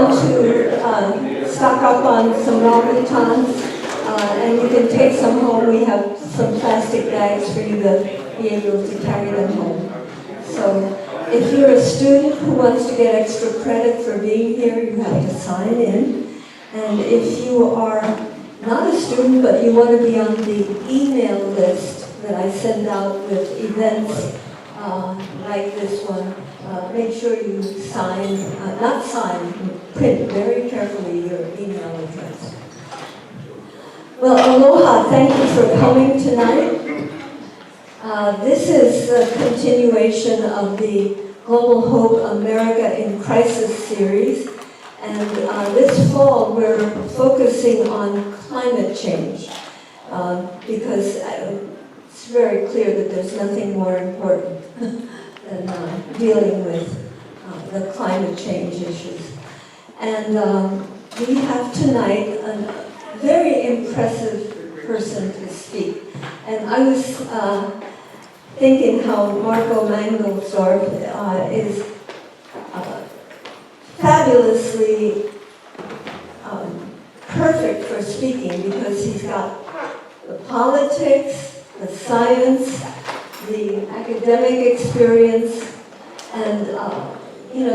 want to stock up on some raw croutons, and you can take some home. We have some plastic bags for you to be able to carry them home. So if you're a student who wants to get extra credit for being here, you have to sign in. And if you are not a student, but you want to be on the email list that I send out with events like this one, make sure you sign, not sign, print very carefully your email address. Well, aloha, thank you for coming tonight. This is a continuation of the Global Hope America in Crisis series. And this fall, we're focusing on climate change because it's very clear that there's nothing more important than dealing with the climate change issues. And we have tonight a very impressive person to speak. And I was thinking how Marco Mangelsdorf is fabulously perfect for speaking because he's got the politics, the science, the academic experience, and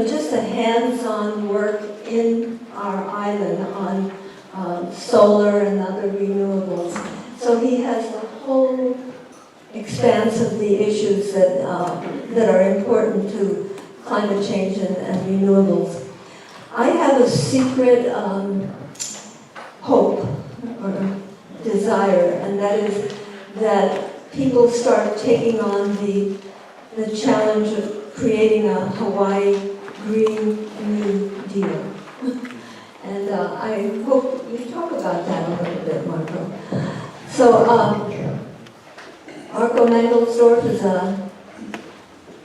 just a hands-on work in our island on solar and other renewables. So he has the whole expanse of the issues that are important to climate change and renewables. I have a secret hope or desire, and that is that people start taking on the challenge of creating a Hawaii Green New Deal. And I hope you talk about that a little bit, Marco. So Marco Mangelsdorf is a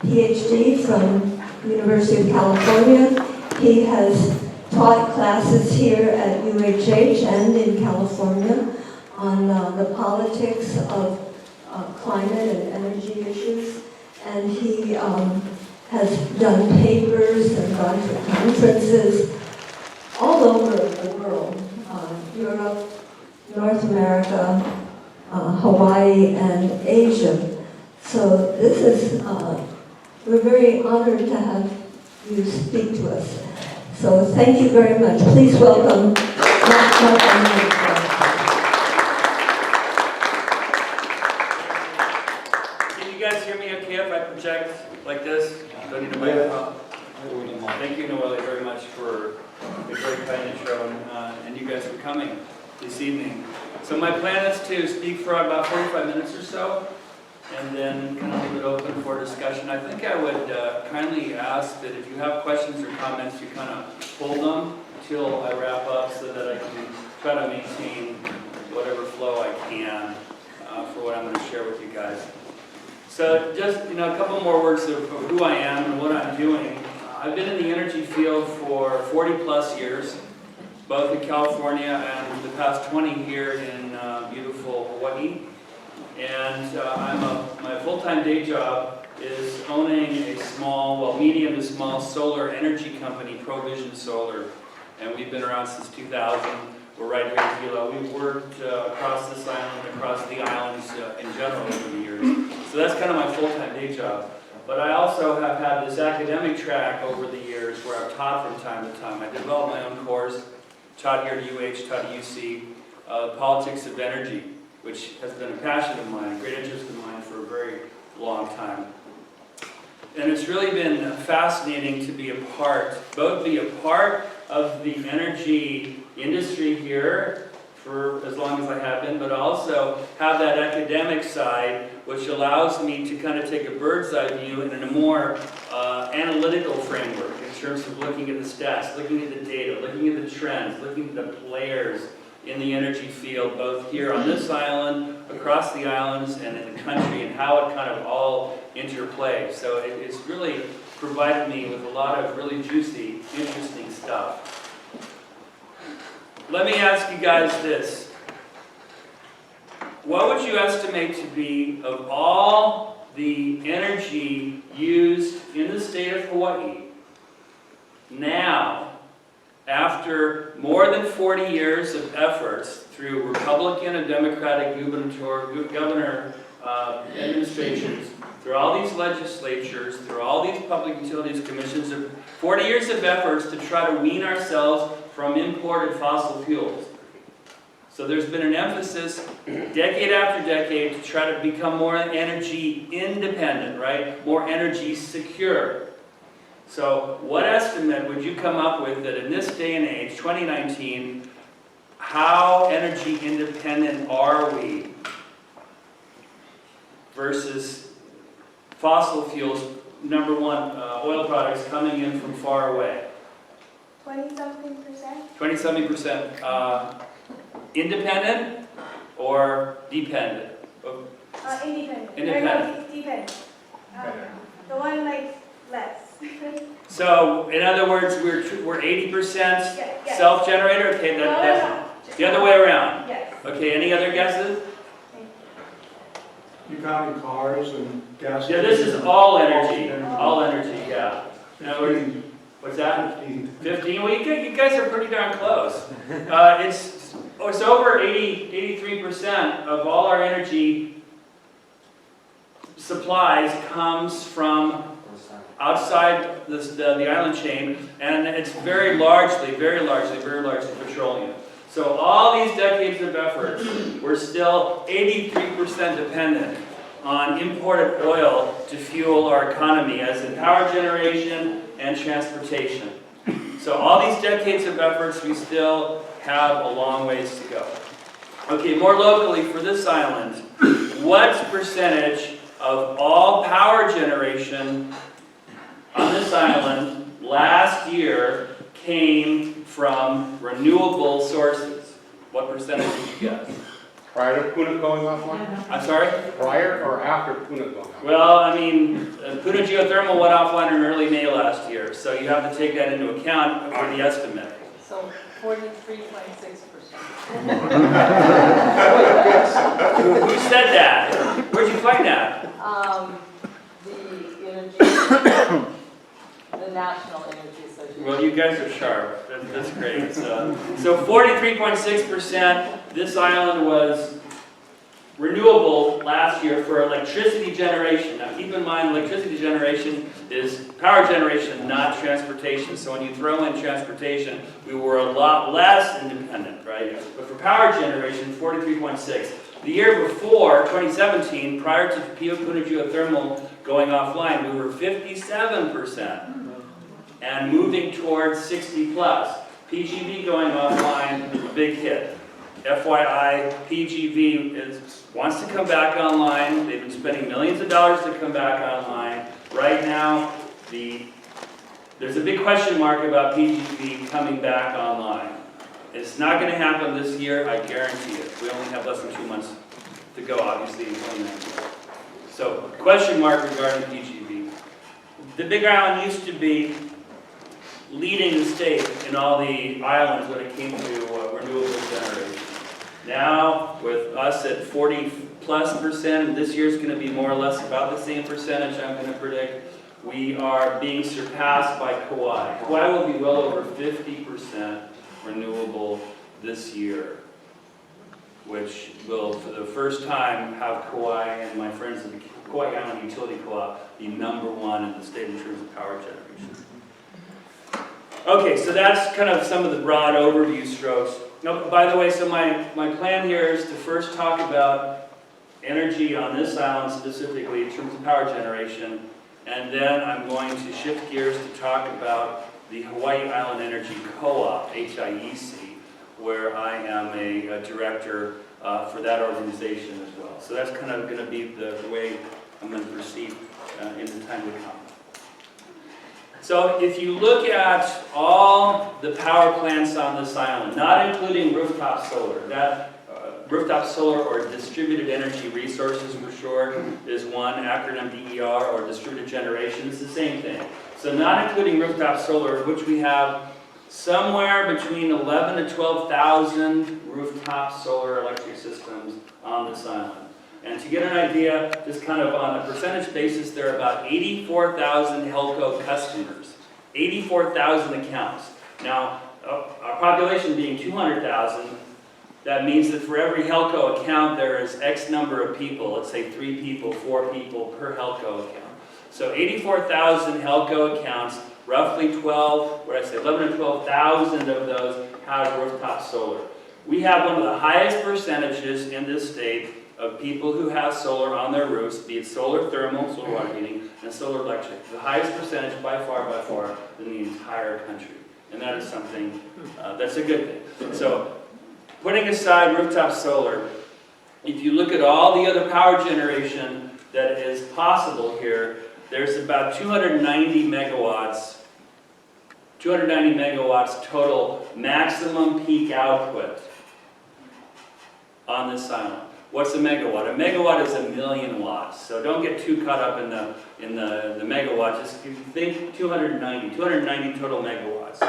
PhD from University of California. He has taught classes here at UHH and in California on the politics of climate and energy issues. And he has done papers and gone to conferences all over the world, Europe, North America, Hawaii, and Asia. So this is, we're very honored to have you speak to us. So thank you very much. Please welcome Marco Mangelsdorf. Can you guys hear me okay if I project like this? Don't need a microphone. Thank you, Noelle, very much for the great kind intro and you guys for coming this evening. So my plan is to speak for about 45 minutes or so, and then kind of leave it open for discussion. I think I would kindly ask that if you have questions or comments, you kind of hold them until I wrap up so that I can try to maintain whatever flow I can for what I'm going to share with you guys. So just, a couple more words of who I am and what I'm doing. I've been in the energy field for 40 plus years, both in California and the past 20 here in beautiful Hawaii. And my full-time day job is owning a medium to small solar energy company, Provision Solar. And we've been around since 2000. We're right here in Hilo. We've worked across this island, across the islands in general over the years. So that's kind of my full-time day job. But I also have had this academic track over the years where I've taught from time to time. I developed my own course, taught here at UH, taught at UC, Politics of Energy, which has been a passion of mine, a great interest of mine for a very long time. And it's really been fascinating to be a part of the energy industry here for as long as I have been, but also have that academic side, which allows me to kind of take a bird's eye view and in a more analytical framework in terms of looking at the stats, looking at the data, looking at the trends, looking at the players in the energy field, both here on this island, across the islands, and in the country, and how it kind of all interplays. So it's really provided me with a lot of really juicy, interesting stuff. Let me ask you guys this. What would you estimate to be, of all the energy used in the state of Hawaii now, after more than 40 years of efforts through Republican and Democratic governor administrations, through all these legislatures, through all these public utilities commissions, 40 years of efforts to try to wean ourselves from imported fossil fuels. So there's been an emphasis, decade after decade, to try to become more energy independent, right? More energy secure. So what estimate would you come up with that in this day and age, 2019, how energy independent are we versus fossil fuels, number one, oil products coming in from far away? 20-something%? 20-something%. Independent or dependent? Independent. Independent. Or no, dependent. The one like less. So, in other words, we're 80% Yes. self-generator? Okay, that's the other way around. Yes. Okay, any other guesses? You counting cars and gas? Yeah, this is all energy. All energy, yeah. In other words, what's that? 15? Well, you guys are pretty darn close. It's over 83% of all our energy supplies comes from outside the island chain, and it's very largely petroleum. So all these decades of effort, we're still 83% dependent on imported oil to fuel our economy, as in power generation and transportation. So all these decades of efforts, we still have a long ways to go. Okay, more locally for this island, what percentage of all power generation on this island last year came from renewable sources? What percentage did you guess? Prior to Puna going offline? I'm sorry? Prior or after Puna going offline? Well, I mean, Puna geothermal went offline in early May last year, so you have to take that into account for the estimate. So 43.6%. Who said that? Where'd you find that? The energy, the National Energy Association. Well, you guys are sharp. That's great. So 43.6%. This island was renewable last year for electricity generation. Now, keep in mind, electricity generation is power generation, not transportation. So when you throw in transportation, we were a lot less independent, right? But for power generation, 43.6. The year before, 2017, prior to PUC geothermal going offline, we were 57%. And moving towards 60 plus. PGV going offline, big hit. FYI, PGV wants to come back online. They've been spending millions of dollars to come back online. Right now, there's a big question mark about PGV coming back online. It's not going to happen this year, I guarantee it. We only have less than 2 months to go, obviously, in 2019. So, question mark regarding PGV. The Big Island used to be leading the state in all the islands when it came to renewable generation. Now, with us at 40+%, this year's going to be more or less about the same percentage, I'm going to predict. We are being surpassed by Kauai. Kauai will be well over 50% renewable this year, which will, for the first time, have Kauai and my friends in the Kauai Island Utility Co-op be #1 in the state in terms of power generation. Okay, so that's kind of some of the broad overview strokes. Now, by the way, so my plan here is to first talk about energy on this island specifically in terms of power generation, and then I'm going to shift gears to talk about the Hawaii Island Energy Co-op, HIEC, where I am a director for that organization as well. So that's kind of going to be the way I'm going to proceed in the time to come. So if you look at all the power plants on this island, not including rooftop solar, that rooftop solar or distributed energy resources for short is one acronym, DER, or distributed generation. It's the same thing. So not including rooftop solar, which we have somewhere between 11 to 12,000 rooftop solar electric systems on this island. And to get an idea, just kind of on a percentage basis, there are about 84,000 HELCO customers, 84,000 accounts. Now, population being 200,000, that means that for every HELCO account, there is X number of people, let's say 3 people, 4 people per HELCO account. So 84,000 HELCO accounts, roughly 11 or 12,000 of those have rooftop solar. We have one of the highest percentages in this state of people who have solar on their roofs, be it solar thermal, solar water heating, and solar electric. The highest percentage by far in the entire country. And that is something, that's a good thing. So, putting aside rooftop solar, if you look at all the other power generation that is possible here, there's about 290 megawatts total maximum peak output on this island. What's a megawatt? A megawatt is 1,000,000 watts. So don't get too caught up in the megawatt. Just think 290 total megawatts.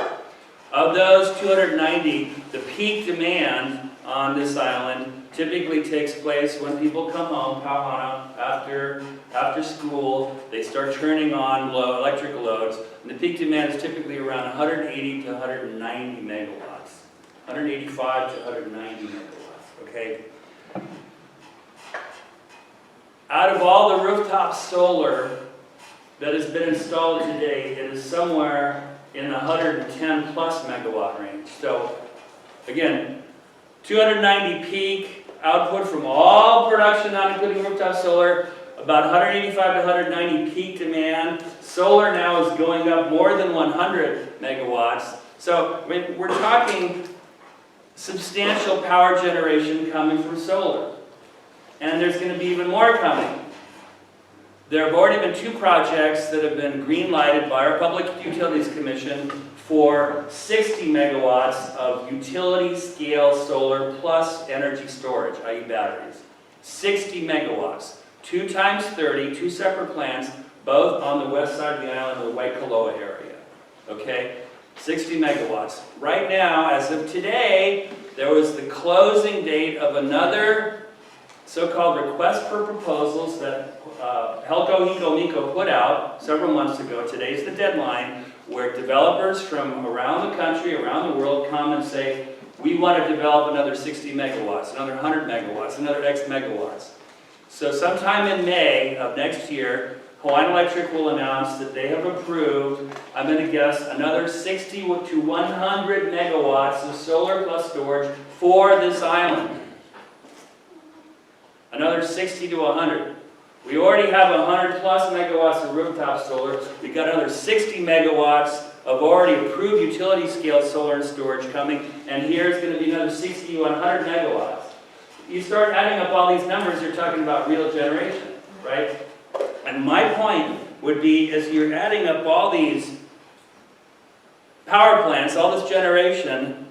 Of those 290, the peak demand on this island typically takes place when people come home, Pauhana, after school. They start turning on electric loads. And the peak demand is typically around 180 to 190 megawatts. 185 to 190 megawatts, okay? Out of all the rooftop solar that has been installed to date, it is somewhere in the 110 plus megawatt range. So again, 290 peak output from all production, not including rooftop solar, about 185 to 190 peak demand. Solar now is going up more than 100 megawatts. So we're talking substantial power generation coming from solar. And there's going to be even more coming. There have already been 2 projects that have been green-lighted by our Public Utilities Commission for 60 megawatts of utility-scale solar plus energy storage, i.e. batteries. 60 megawatts. 2 times 30, 2 separate plants, both on the west side of the island, the Waikoloa area. Okay? 60 megawatts. Right now, as of today, there was the closing date of another so-called request for proposals that HELCO Hiko put out several months ago. Today's the deadline, where developers from around the country, around the world come and say, we want to develop another 60 megawatts, another 100 megawatts, another X megawatts. So sometime in May of next year, Hawaiian Electric will announce that they have approved, I'm going to guess, another 60 to 100 megawatts of solar plus storage for this island. Another 60 to 100. We already have 100 plus megawatts of rooftop solar. We've got another 60 megawatts of already approved utility scale solar and storage coming, and here's going to be another 60 to 100 megawatts. You start adding up all these numbers, you're talking about real generation, right? And my point would be, as you're adding up all these power plants, all this generation,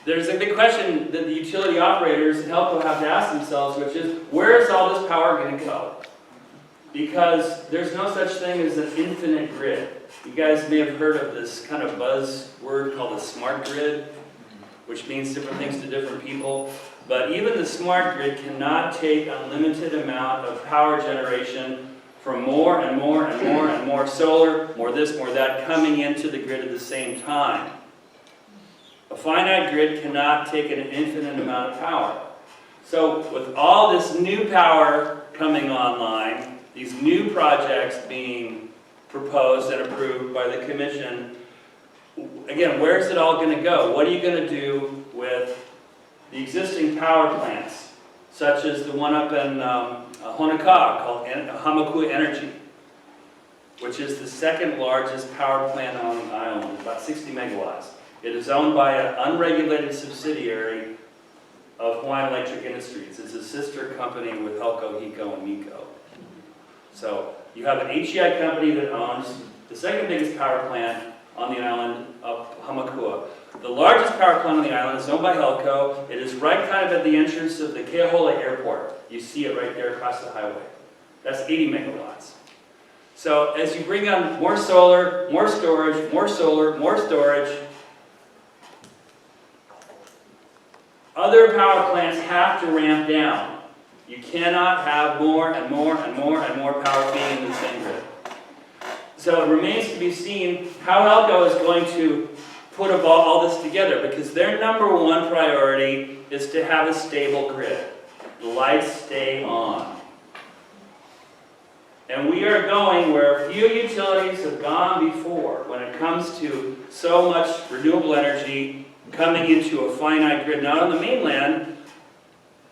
there's a big question that the utility operators and HELCO have to ask themselves, which is, where is all this power going to go? Because there's no such thing as an infinite grid. You guys may have heard of this kind of buzzword called a smart grid, which means different things to different people. But even the smart grid cannot take an unlimited amount of power generation from more and more and more and more solar, more this, more that, coming into the grid at the same time. A finite grid cannot take an infinite amount of power. So with all this new power coming online, these new projects being proposed and approved by the Commission, again, where's it all going to go? What are you going to do with the existing power plants, such as the one up in Honoka'a called Hamakua Energy, which is the second largest power plant on the island, about 60 megawatts. It is owned by an unregulated subsidiary of Hawaiian Electric Industries. It's a sister company with HELCO, Hiko, and Miko. So you have an AGI company that owns the second biggest power plant on the island of Hamakua. The largest power plant on the island is owned by HELCO. It is right kind of at the entrance of the Keahola Airport. You see it right there across the highway. That's 80 megawatts. So as you bring on more solar, more storage, more solar, more storage, other power plants have to ramp down. You cannot have more and more and more and more power being in the same grid. So it remains to be seen how HELCO is going to put all this together, because their number one priority is to have a stable grid. The lights stay on. And we are going where few utilities have gone before when it comes to so much renewable energy coming into a finite grid. Now on the mainland,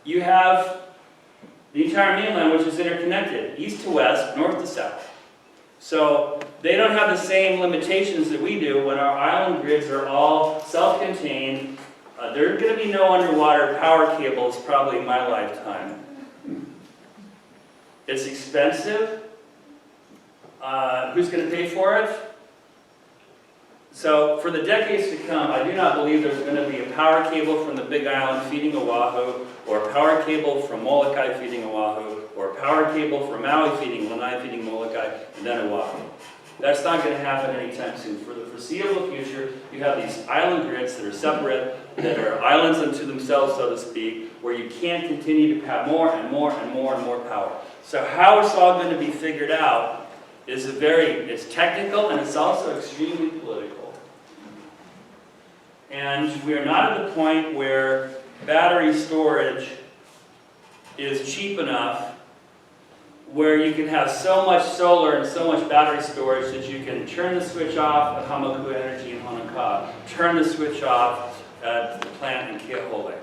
you have the entire mainland, which is interconnected, east to west, north to south. So they don't have the same limitations that we do when our island grids are all self-contained. There's going to be no underwater power cables probably in my lifetime. It's expensive. Who's going to pay for it? So for the decades to come, I do not believe there's going to be a power cable from the Big Island feeding Oahu, or a power cable from Molokai feeding Oahu, or a power cable from Maui feeding Lanai feeding Molokai, and then Oahu. That's not going to happen anytime soon. For the foreseeable future, you have these island grids that are separate, that are islands unto themselves, so to speak, where you can't continue to have more and more and more and more power. So how it's all going to be figured out is it's technical, and it's also extremely political. And we are not at the point where battery storage is cheap enough where you can have so much solar and so much battery storage that you can turn the switch off at Hawaii Energy in Honokaa, turn the switch off at the plant in Ke'ahole.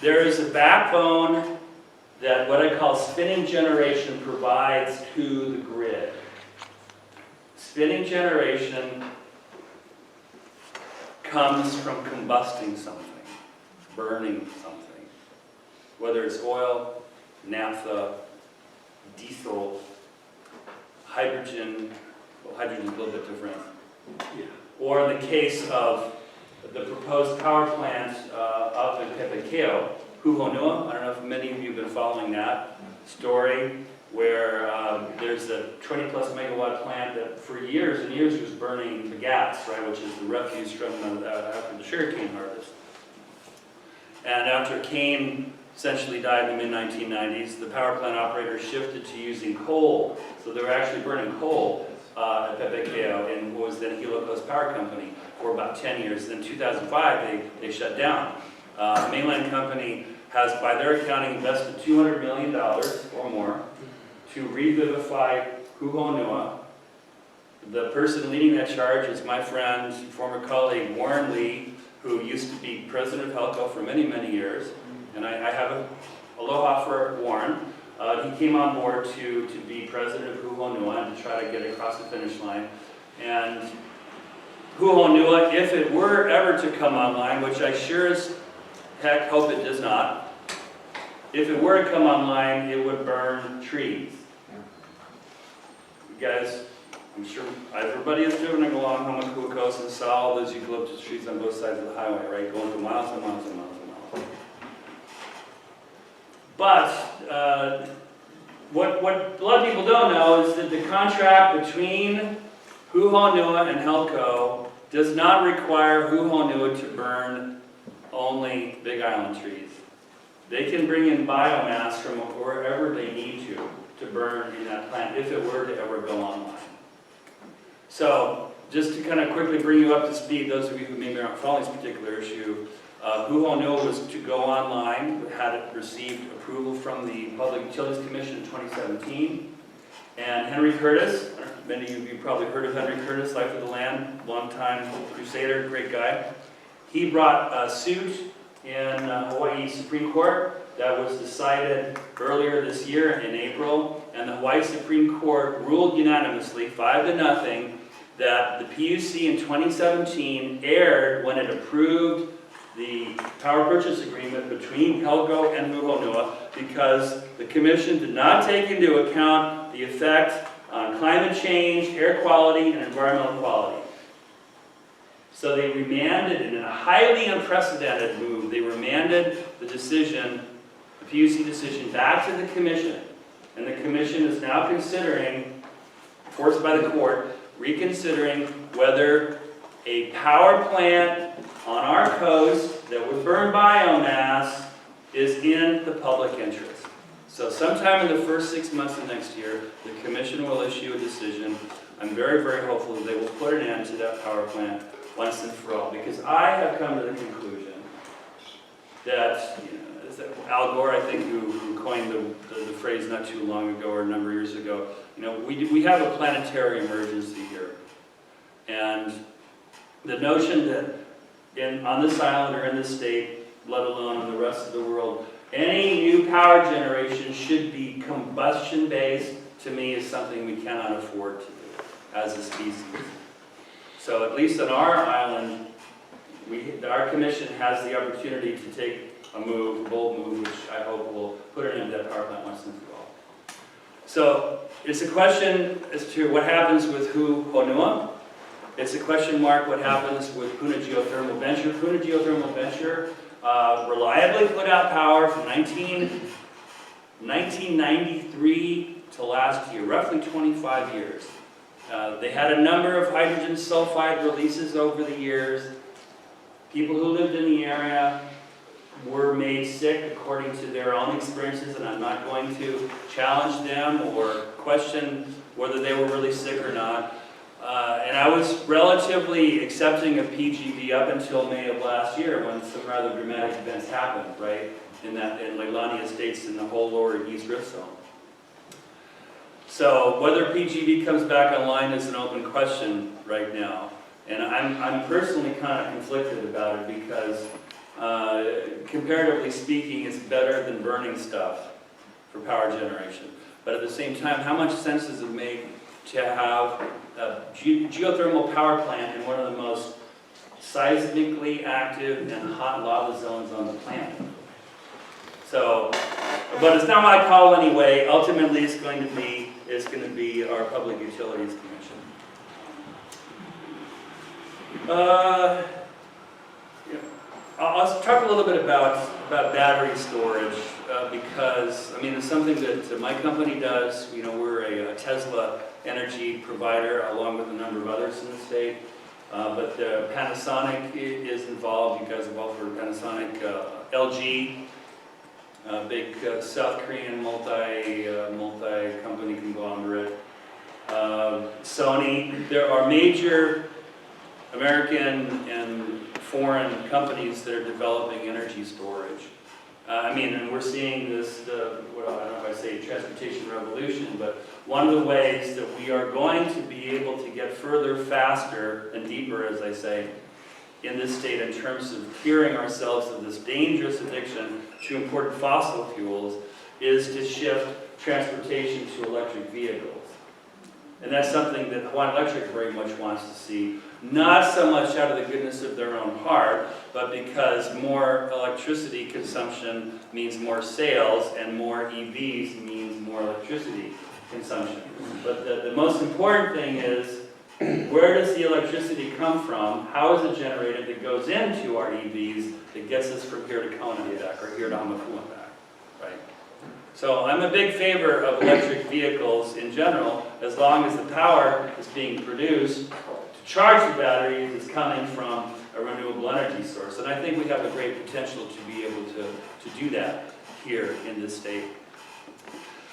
There is a backbone that what I call spinning generation provides to the grid. Spinning generation comes from combusting something, burning something, whether it's oil, naphtha, diesel, hydrogen. Well, hydrogen is a little bit different. Or in the case of the proposed power plant up in Pepekeo, Kuhonua. I don't know if many of you have been following that story, where there's a 20-plus megawatt plant that for years and years was burning the gas, right, which is the refuse from after the sugarcane harvest. And after cane essentially died in the mid-1990s, the power plant operator shifted to using coal. So they were actually burning coal at Pepekeo in what was then Hilo Coast Power Company for about 10 years. Then in 2005, they shut down. The mainland company has, by their accounting, invested $200 million or more to revivify Kuhonua. The person leading that charge is my friend, former colleague Warren Lee, who used to be president of HELCO for many, many years. And I have a aloha for Warren. He came on board to be president of Kuhonua and to try to get across the finish line. And Kuhonua, if it were ever to come online, which I sure as heck hope it does not, if it were to come online, it would burn trees. You guys, I'm sure everybody has driven along Hamakua Coast and saw all those eucalyptus trees on both sides of the highway, right? Going for miles and miles and miles and miles. But what a lot of people don't know is that the contract between Kuhonua and HELCO does not require Kuhonua to burn only Big Island trees. They can bring in biomass from wherever they need to burn in that plant if it were to ever go online. So just to kind of quickly bring you up to speed, those of you who maybe aren't following this particular issue, Kuhonua was to go online, had it received approval from the Public Utilities Commission in 2017. And Henry Curtis, many of you probably heard of Henry Curtis, Life of the Land, longtime crusader, great guy. He brought a suit in Hawaii Supreme Court that was decided earlier this year in April, and the Hawaii Supreme Court ruled unanimously, 5-0, that the PUC in 2017 erred when it approved the power purchase agreement between HELCO and Kuhonua because the commission did not take into account the effect on climate change, air quality, and environmental quality. So they remanded, in a highly unprecedented move, they remanded the decision, the PUC decision, back to the commission. And the commission is now considering, forced by the court, reconsidering whether a power plant on our coast that would burn biomass is in the public interest. So sometime in the first 6 months of next year, the commission will issue a decision. I'm very, very hopeful that they will put an end to that power plant once and for all, because I have come to the conclusion that, is that Al Gore, I think, who coined the phrase not too long ago or a number of years ago, we have a planetary emergency here. And the notion that on this island or in this state, let alone in the rest of the world, any new power generation should be combustion-based, to me, is something we cannot afford to do as a species. So at least on our island, our commission has the opportunity to take a bold move, which I hope will put an end to that power plant once and for all. So it's a question as to what happens with Honua. It's a question mark what happens with Puna Geothermal Venture. Puna Geothermal Venture reliably put out power from 1993 to last year, roughly 25 years. They had a number of hydrogen sulfide releases over the years. People who lived in the area were made sick according to their own experiences, and I'm not going to challenge them or question whether they were really sick or not. And I was relatively accepting of PGV up until May of last year, when some rather dramatic events happened, right, in Leilani Estates in the whole lower East Rift Zone. So whether PGV comes back online is an open question right now. And I'm personally kind of conflicted about it because, comparatively speaking, it's better than burning stuff for power generation. But at the same time, how much sense does it make to have a geothermal power plant in one of the most seismically active and hot lava zones on the planet? So, but it's not my call anyway. Ultimately, it's going to be our Public Utilities Commission. I'll talk a little bit about battery storage because, I mean, it's something that my company does. We're a Tesla energy provider along with a number of others in the state. But Panasonic is involved. You guys are involved for Panasonic, LG, big South Korean multi-company conglomerate. Sony. There are major American and foreign companies that are developing energy storage. And we're seeing this, I don't know if I say transportation revolution, but one of the ways that we are going to be able to get further, faster, and deeper, as I say, in this state in terms of curing ourselves of this dangerous addiction to imported fossil fuels is to shift transportation to electric vehicles. And that's something that Hawaiian Electric very much wants to see, not so much out of the goodness of their own heart, but because more electricity consumption means more sales, and more EVs means more electricity consumption. But the most important thing is, where does the electricity come from? How is it generated that goes into our EVs that gets us from here to Kona and back, or here to Hamakua and back, right? So I'm a big favor of electric vehicles in general, as long as the power is being produced to charge the batteries is coming from a renewable energy source. And I think we have a great potential to be able to do that here in this state.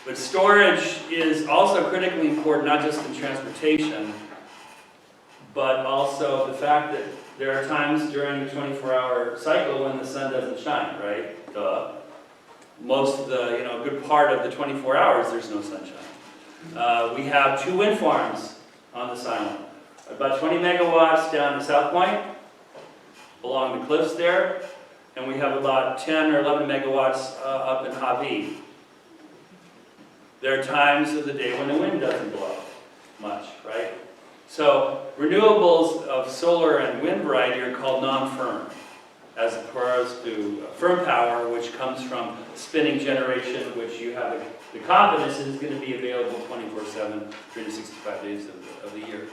But storage is also critically important, not just in transportation, but also the fact that there are times during the 24-hour cycle when the sun doesn't shine, right? Duh. Most of the, a good part of the 24 hours, there's no sunshine. We have 2 wind farms on this island. About 20 megawatts down to South Point, along the cliffs there, and we have about 10 or 11 megawatts up in Hawai'i. There are times of the day when the wind doesn't blow much, right? So renewables of solar and wind variety are called non-firm, as opposed to firm power, which comes from spinning generation, which you have the confidence is going to be available 24/7, 365 days of the year.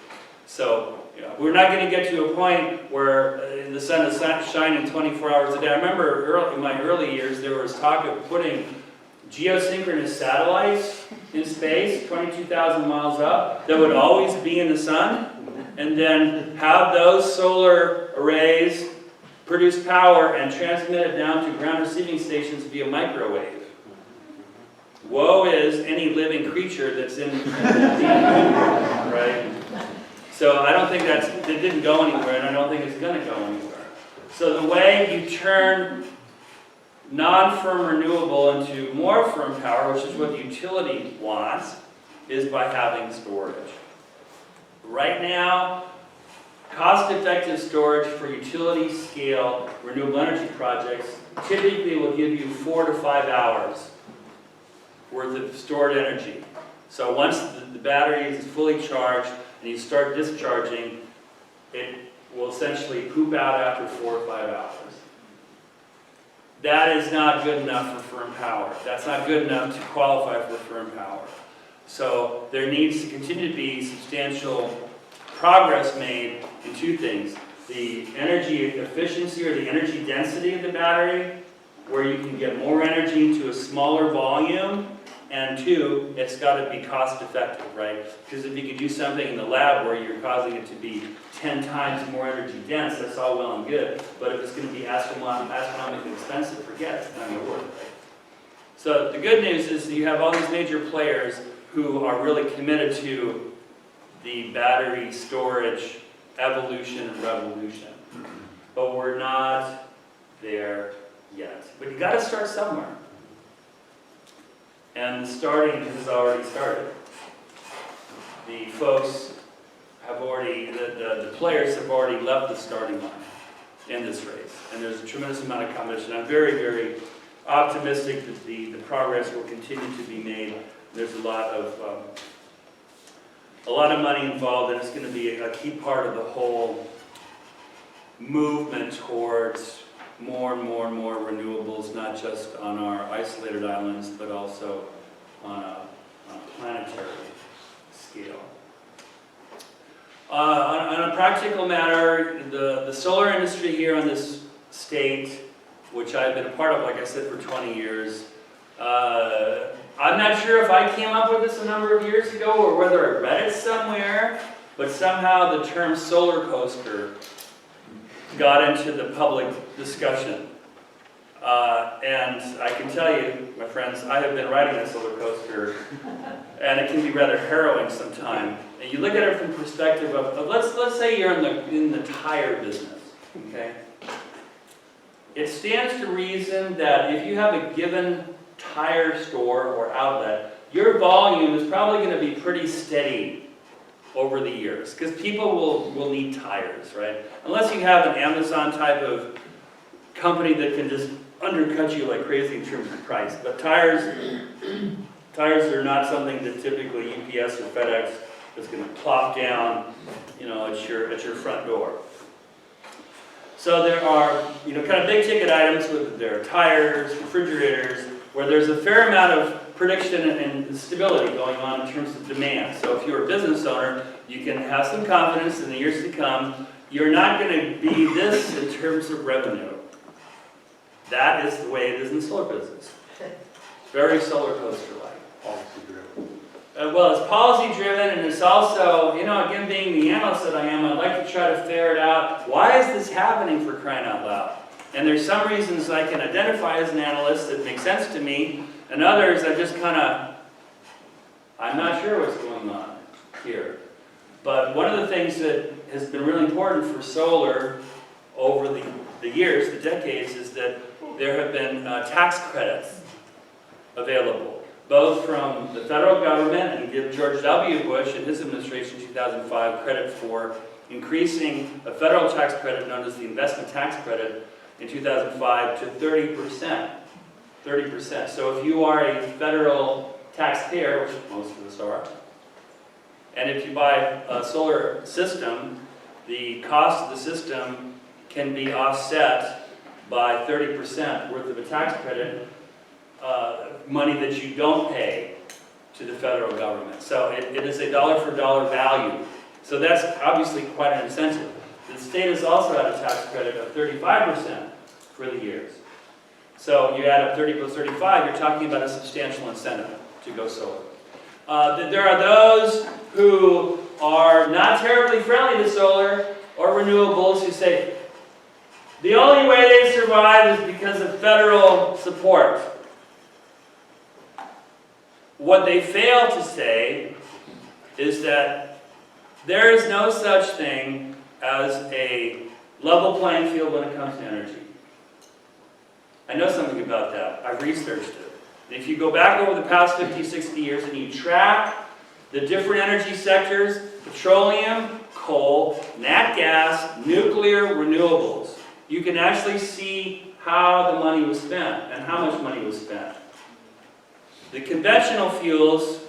So we're not going to get to a point where the sun is shining 24 hours a day. I remember in my early years there was talk of putting geosynchronous satellites in space, 22,000 miles up, that would always be in the sun, and then have those solar arrays produce power and transmit it down to ground receiving stations via microwave. Woe is any living creature that's in that beam, right? So I don't think it didn't go anywhere, and I don't think it's going to go anywhere. So the way you turn non-firm renewable into more firm power, which is what the utility wants, is by having storage. Right now, cost-effective storage for utility-scale renewable energy projects typically will give you 4 to 5 hours worth of stored energy. So once the battery is fully charged and you start discharging, it will essentially poop out after 4 or 5 hours. That is not good enough for firm power. That's not good enough to qualify for firm power. So there needs to continue to be substantial progress made in two things. The energy efficiency or the energy density of the battery, where you can get more energy into a smaller volume, and two, it's got to be cost effective, right? Because if you could do something in the lab where you're causing it to be 10 times more energy dense, that's all well and good. But if it's going to be astronomically expensive, forget it. It's not going to work, right? So the good news is that you have all these major players who are really committed to the battery storage evolution and revolution. But we're not there yet. But you got to start somewhere. And the starting has already started. The folks have already, the players have already left the starting line in this race. And there's a tremendous amount of competition. I'm very, very optimistic that the progress will continue to be made. There's a lot of money involved, and it's going to be a key part of the whole movement towards more and more and more renewables, not just on our isolated islands, but also on a planetary scale. On a practical matter, the solar industry here in this state, which I've been a part of, like I said, for 20 years, I'm not sure if I came up with this a number of years ago or whether I read it somewhere, but somehow the term solar coaster got into the public discussion. And I can tell you, my friends, I have been riding a solar coaster, and it can be rather harrowing sometimes. And you look at it from the perspective of let's say you're in the tire business, okay? It stands to reason that if you have a given tire store or outlet, your volume is probably going to be pretty steady over the years, because people will need tires, right? Unless you have an Amazon type of company that can just undercut you like crazy in terms of price. But tires are not something that typically UPS or FedEx is going to plop down, at your front door. So there are, kind of big ticket items with their tires, refrigerators, where there's a fair amount of prediction and stability going on in terms of demand. So if you're a business owner, you can have some confidence in the years to come. You're not going to be this in terms of revenue. That is the way it is in the solar business. Very solar coaster-like. Policy-driven. Well, it's policy-driven, and it's also, again, being the analyst that I am, I'd like to try to ferret out, why is this happening, for crying out loud? And there's some reasons I can identify as an analyst that make sense to me, and others I just I'm not sure what's going on here. But one of the things that has been really important for solar over the years, the decades, is that there have been tax credits available, both from the federal government, and give George W. Bush and his administration in 2005 credit for increasing a federal tax credit known as the investment tax credit in 2005 to 30%. 30%. So if you are a federal taxpayer, which most of us are, and if you buy a solar system, the cost of the system can be offset by 30% worth of a tax credit, money that you don't pay to the federal government. So it is a dollar-for-dollar value. So that's obviously quite an incentive. The state has also had a tax credit of 35% for the years. So you add up 30 plus 35, you're talking about a substantial incentive to go solar. There are those who are not terribly friendly to solar or renewables who say, the only way they survive is because of federal support. What they fail to say is that There is no such thing as a level playing field when it comes to energy. I know something about that. I've researched it. And if you go back over the past 50, 60 years and you track the different energy sectors, petroleum, coal, nat gas, nuclear, renewables, you can actually see how the money was spent and how much money was spent. The conventional fuels,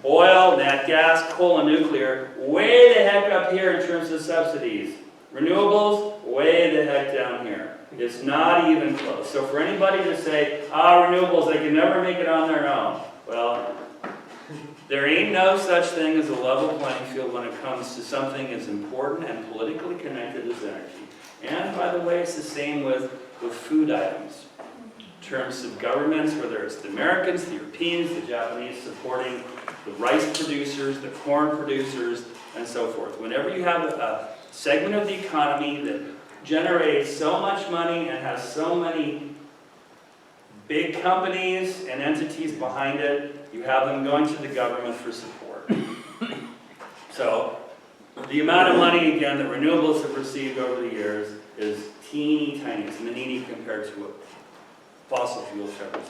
oil, nat gas, coal, and nuclear, way the heck up here in terms of subsidies. Renewables, way the heck down here. It's not even close. So for anybody to say, renewables, they can never make it on their own. Well, there ain't no such thing as a level playing field when it comes to something as important and politically connected as energy. And by the way, it's the same with food items. In terms of governments, whether it's the Americans, the Europeans, the Japanese supporting the rice producers, the corn producers, and so forth. Whenever you have a segment of the economy that generates so much money and has so many big companies and entities behind it, you have them going to the government for support. So, the amount of money, again, that renewables have received over the years is teeny tiny. It's minini compared to what fossil fuels have received.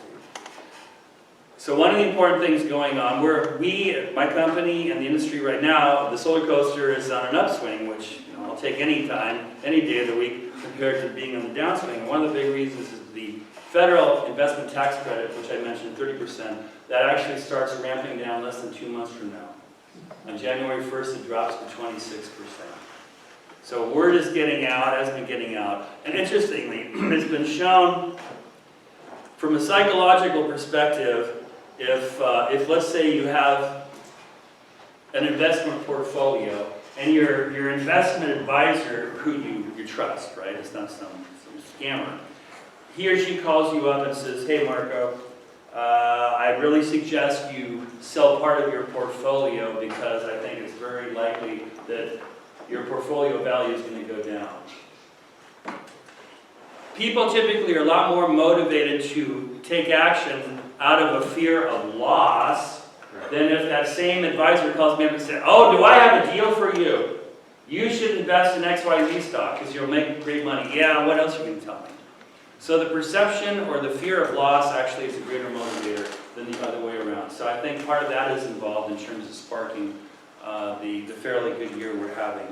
So one of the important things going on, my company and the industry right now, the solar coaster is on an upswing, which I'll take any time, any day of the week, compared to being on the downswing. And one of the big reasons is the federal investment tax credit, which I mentioned, 30%, that actually starts ramping down less than 2 months from now. On January 1st, it drops to 26%. So word is getting out, has been getting out. And interestingly, it's been shown from a psychological perspective, if let's say you have an investment portfolio and your investment advisor, who you trust, right? It's not some scammer. He or she calls you up and says, hey Marco, I really suggest you sell part of your portfolio because I think it's very likely that your portfolio value is going to go down. People typically are a lot more motivated to take action out of a fear of loss than if that same advisor calls me up and says, oh, do I have a deal for you? You should invest in XYZ stock because you'll make great money. Yeah, what else are you going to tell me? So the perception or the fear of loss actually is a greater motivator than the other way around. So I think part of that is involved in terms of sparking the fairly good year we're having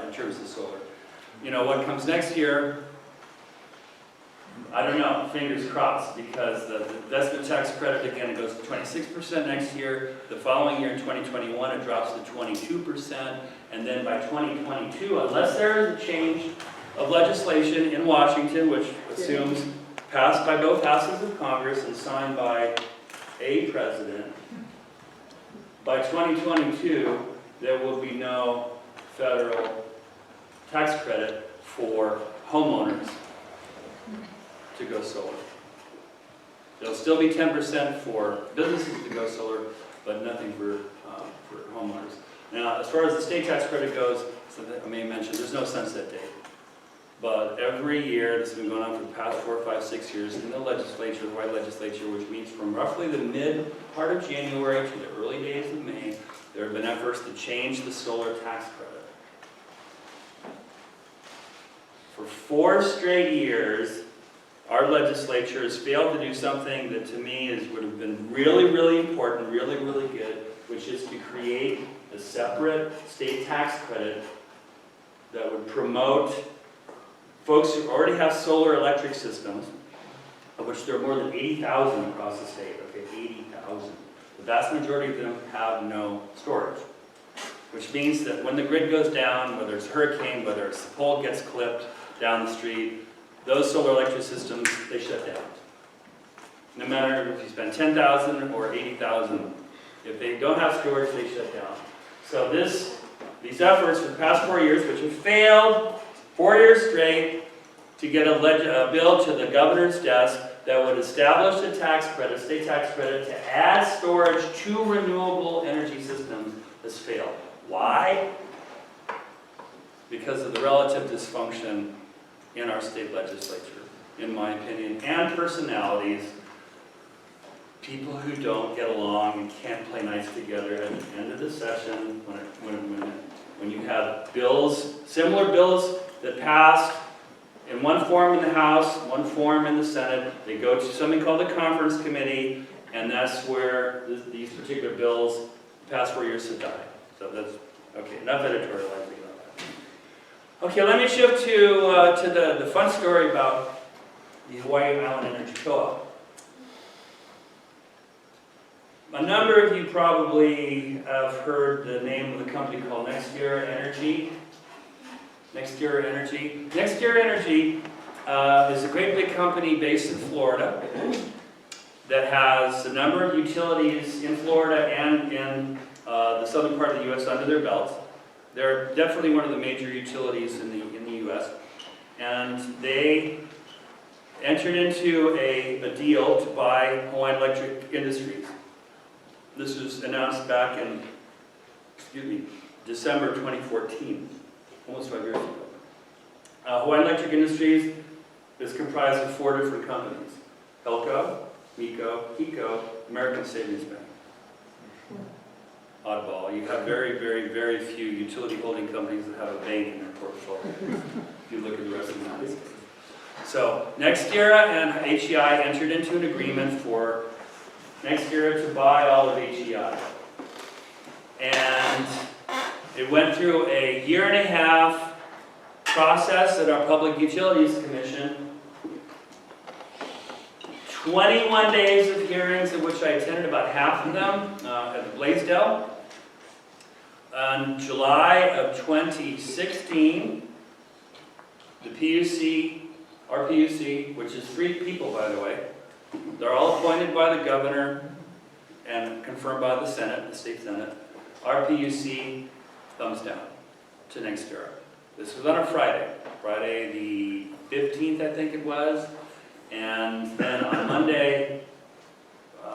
in terms of solar. You know, what comes next year, I don't know, fingers crossed, because the investment tax credit, again, it goes to 26% next year. The following year, in 2021, it drops to 22%. And then by 2022, unless there is a change of legislation in Washington, which assumes passed by both houses of Congress and signed by a president, by 2022, there will be no federal tax credit for homeowners to go solar. There'll still be 10% for businesses to go solar, but nothing for homeowners. Now, as far as the state tax credit goes, so that I may mention, there's no sunset date. But every year, this has been going on for the past 4, 5, 6 years in the legislature, the Hawaii legislature, which means from roughly the mid part of January to the early days of May, there have been efforts to change the solar tax credit. For 4 straight years, our legislature has failed to do something that to me would have been really, really important, really, really good, which is to create a separate state tax credit that would promote folks who already have solar electric systems, of which there are more than 80,000 across the state, okay, 80,000. The vast majority of them have no storage, which means that when the grid goes down, whether it's a hurricane, whether it's the pole gets clipped down the street, those solar electric systems, they shut down. No matter if you spend 10,000 or 80,000, if they don't have storage, they shut down. So these efforts for the past 4 years, which have failed 4 years straight, to get a bill to the governor's desk that would establish a tax credit, state tax credit, to add storage to renewable energy systems, has failed. Why? Because of the relative dysfunction in our state legislature, in my opinion, and personalities people who don't get along and can't play nice together at the end of the session, when you have bills, similar bills that passed in one form in the House, one form in the Senate, they go to something called the conference committee, and that's where these particular bills pass for years to die. So that's, okay, enough editorializing about that. Okay, let me shift to the fun story about the Hawaii Island Energy Co-op. A number of you probably have heard the name of the company called NextEra Energy. NextEra Energy. NextEra Energy is a great big company based in Florida that has a number of utilities in Florida and in the southern part of the U.S. under their belt. They're definitely one of the major utilities in the U.S. And they entered into a deal to buy Hawaiian Electric Industries. This was announced back in, December 2014, almost 5 years ago. Hawaiian Electric Industries is comprised of 4 different companies: Helco, MECO, HECO, American Savings Bank. Oddball. You have very, very, very few utility holding companies that have a bank in their portfolio, if you look at the rest of the United States. So, NextEra and AGI entered into an agreement for NextEra to buy all of AGI. And it went through a 1.5 year process at our Public Utilities Commission. 21 days of hearings, of which I attended about half of them at Blaisdell. In July of 2016, the PUC, our PUC, which is 3 people by the way, they're all appointed by the governor and confirmed by the Senate, the state Senate. Our PUC thumbs down to NextEra. This was on a Friday the 15th, I think it was. And then on Monday,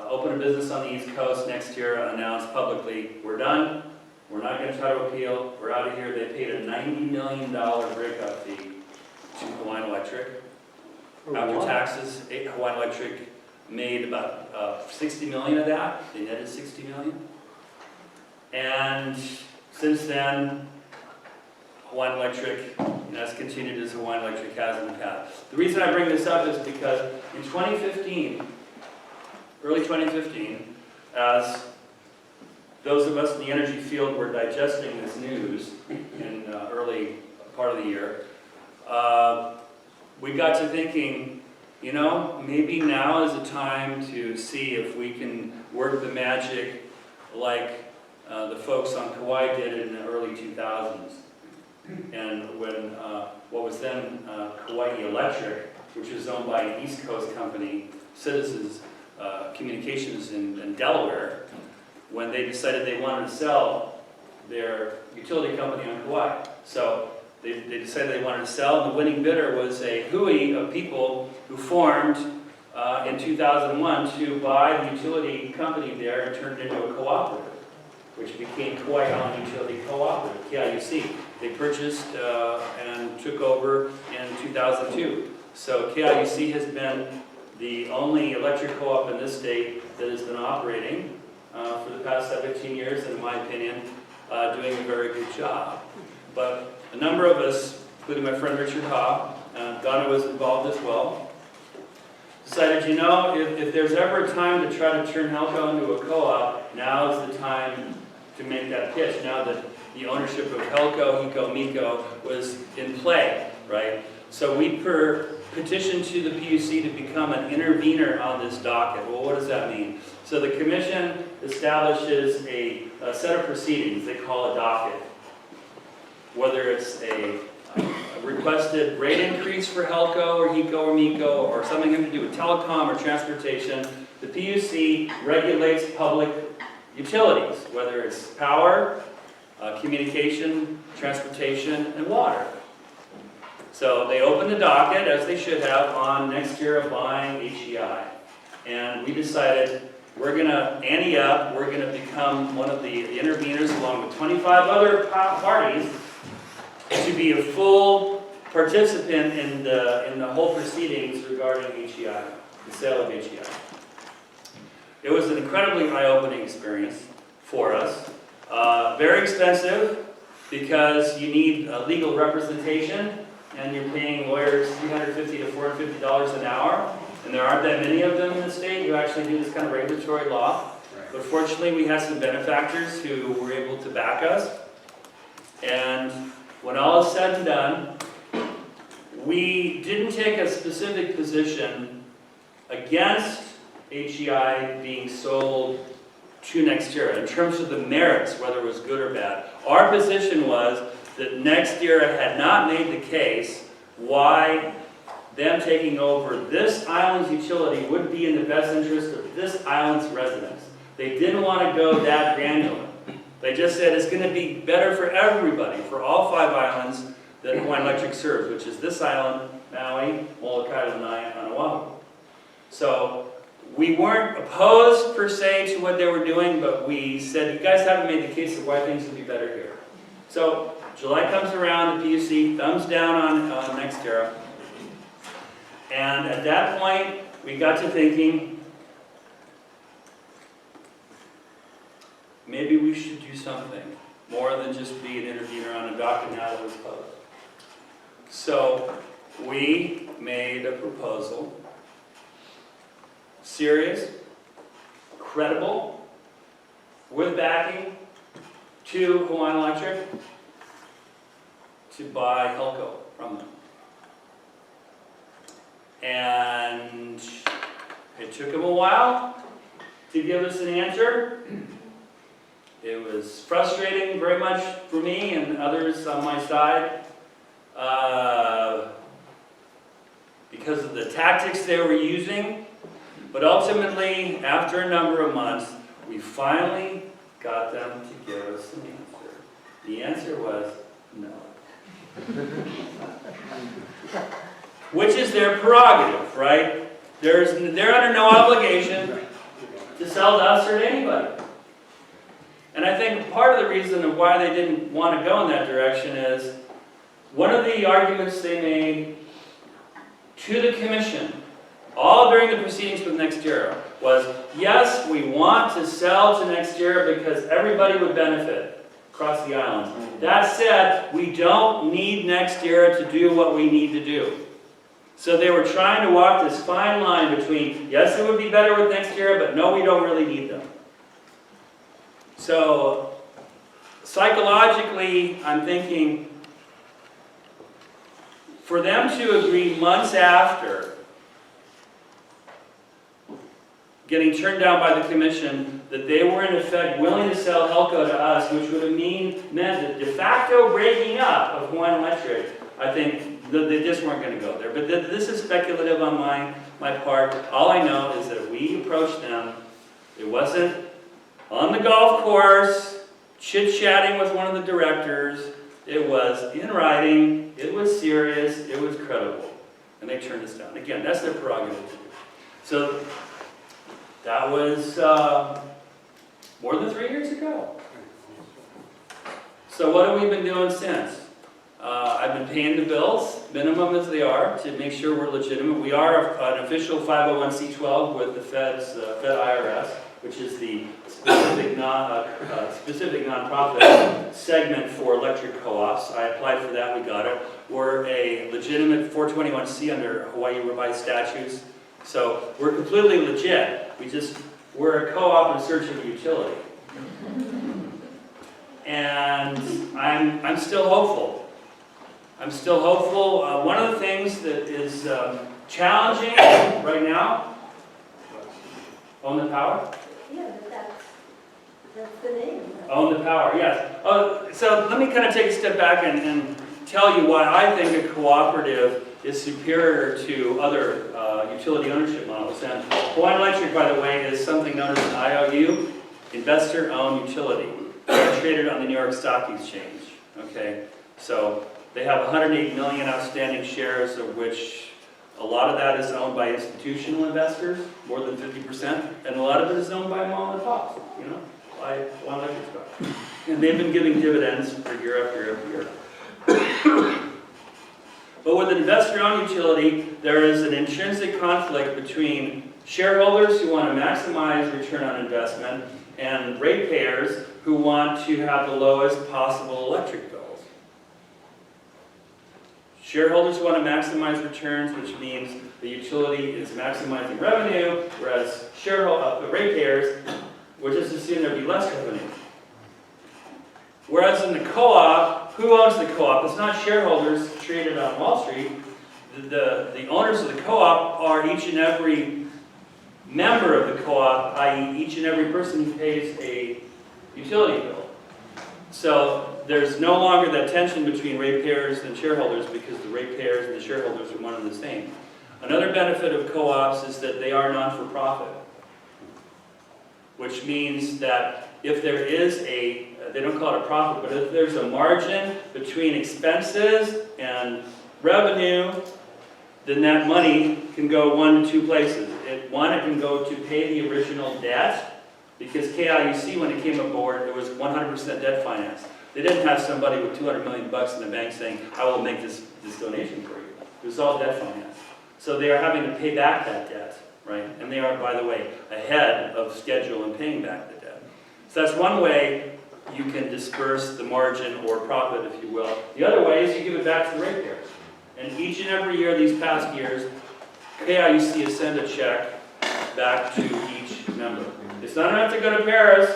open a business on the East Coast, NextEra announced publicly, we're done. We're not going to try to appeal. We're out of here. They paid a $90 million breakup fee to Hawaiian Electric. After taxes, Hawaiian Electric made about 60 million of that. They netted 60 million. And since then, Hawaiian Electric has continued as Hawaiian Electric has in the past. The reason I bring this up is because in 2015, early 2015, as those of us in the energy field were digesting this news in early part of the year, we got to thinking, you know, maybe now is the time to see if we can work the magic like the folks on Kauai did in the early 2000s. And when what was then Hawaii Electric, which was owned by an East Coast company, Citizens Communications in Delaware, when they decided they wanted to sell their utility company on Kauai. So they decided they wanted to sell, and the winning bidder was a hui of people who formed in 2001 to buy the utility company there and turned it into a cooperative, which became Hawaii Island Utility Cooperative, KIUC. They purchased and took over in 2002. So KIUC has been the only electric co-op in this state that has been operating for the past 17 years, and in my opinion, doing a very good job. But a number of us, including my friend Richard Ha, Donna was involved as well, decided, you know, if there's ever a time to try to turn Helco into a co-op, now is the time to make that pitch, now that the ownership of Helco, HECO, MECO was in play, right? So we petitioned to the PUC to become an intervener on this docket. Well, what does that mean? So the commission establishes a set of proceedings they call a docket. Whether it's a requested rate increase for Helco or HECO or MECO or something having to do with telecom or transportation, the PUC regulates public utilities, whether it's power, communication, transportation, and water. So they opened the docket, as they should have, on NextEra buying AGI. And we decided we're going to ante up, we're going to become one of the interveners along with 25 other parties to be a full participant in the whole proceedings regarding AGI, the sale of AGI. It was an incredibly eye-opening experience for us. Very expensive because you need legal representation and you're paying lawyers $350 to $450 an hour. And there aren't that many of them in the state who actually do this kind of regulatory law. But fortunately, we had some benefactors who were able to back us. And when all is said and done, we didn't take a specific position against AGI being sold to NextEra in terms of the merits, whether it was good or bad. Our position was that NextEra had not made the case why them taking over this island's utility would be in the best interest of this island's residents. They didn't want to go that granular. They just said it's going to be better for everybody, for all 5 islands that Hawaiian Electric serves, which is this island, Maui, Molokai, Lanai, and Oahu. So we weren't opposed per se to what they were doing, but we said, you guys haven't made the case of why things would be better here. So July comes around, the PUC thumbs down on NextEra. And at that point, we got to thinking, maybe we should do something more than just be an intervener on a docket now that was closed. So we made a proposal, serious, credible, with backing, to Hawaiian Electric to buy Helco from them. And it took them a while to give us an answer. It was frustrating very much for me and others on my side because of the tactics they were using. But ultimately, after a number of months, we finally got them to give us an answer. The answer was no. Which is their prerogative, right? They're under no obligation to sell to us or to anybody. And I think part of the reason of why they didn't want to go in that direction is one of the arguments they made to the commission, all during the proceedings with NextEra, was yes, we want to sell to NextEra because everybody would benefit across the islands. That said, we don't need NextEra to do what we need to do. So they were trying to walk this fine line between, yes, it would be better with NextEra, but no, we don't really need them. So psychologically, I'm thinking, for them to agree months after getting turned down by the commission that they were in effect willing to sell Helco to us, which would have meant the de facto breaking up of Hawaiian Electric, I think they just weren't going to go there. But this is speculative on my part. All I know is that we approached them. It wasn't on the golf course, chit-chatting with one of the directors. It was in writing, it was serious, it was credible. And they turned us down. Again, that's their prerogative. So that was more than 3 years ago. So what have we been doing since? I've been paying the bills, minimum as they are, to make sure we're legitimate. We are an official 501c12 with the Fed IRS, which is the specific nonprofit segment for electric co-ops. I applied for that, we got it. We're a legitimate 421c under Hawaii revised statutes. So we're completely legit. We're a co-op in search of a utility. And I'm still hopeful. I'm still hopeful. One of the things that is challenging right now, own the power? Yeah, that's the name. Own the power, yes. So let me kind of take a step back and tell you why I think a cooperative is superior to other utility ownership models. And Hawaiian Electric, by the way, is something known as an IOU, investor-owned utility. They're traded on the New York Stock Exchange. Okay, so they have 108 million outstanding shares, of which a lot of that is owned by institutional investors, more than 50%, and a lot of it is owned by mom and pops, by Hawaiian Electric stock. And they've been giving dividends for year after year after year. But with an investor-owned utility, there is an intrinsic conflict between shareholders who want to maximize return on investment, and ratepayers who want to have the lowest possible electric bills. Shareholders want to maximize returns, which means the utility is maximizing revenue, whereas the ratepayers would just assume there'd be less revenue. Whereas in the co-op, who owns the co-op? It's not shareholders traded on Wall Street. The owners of the co-op are each and every member of the co-op, i.e. each and every person who pays a utility bill. So there's no longer that tension between ratepayers and shareholders because the ratepayers and the shareholders are one and the same. Another benefit of co-ops is that they are non-for-profit, which means that if there is they don't call it a profit, but if there's a margin between expenses and revenue, then that money can go one to two places. One, it can go to pay the original debt, because KIUC, when it came aboard, it was 100% debt financed. They didn't have somebody with $200 million in the bank saying, I will make this donation for you. It was all debt financed. So they are having to pay back that debt, right? And they are, by the way, ahead of schedule in paying back the debt. So that's one way you can disperse the margin or profit, if you will. The other way is you give it back to the ratepayers. And each and every year, these past years, KIUC has sent a check back to each member. It's not enough to go to Paris,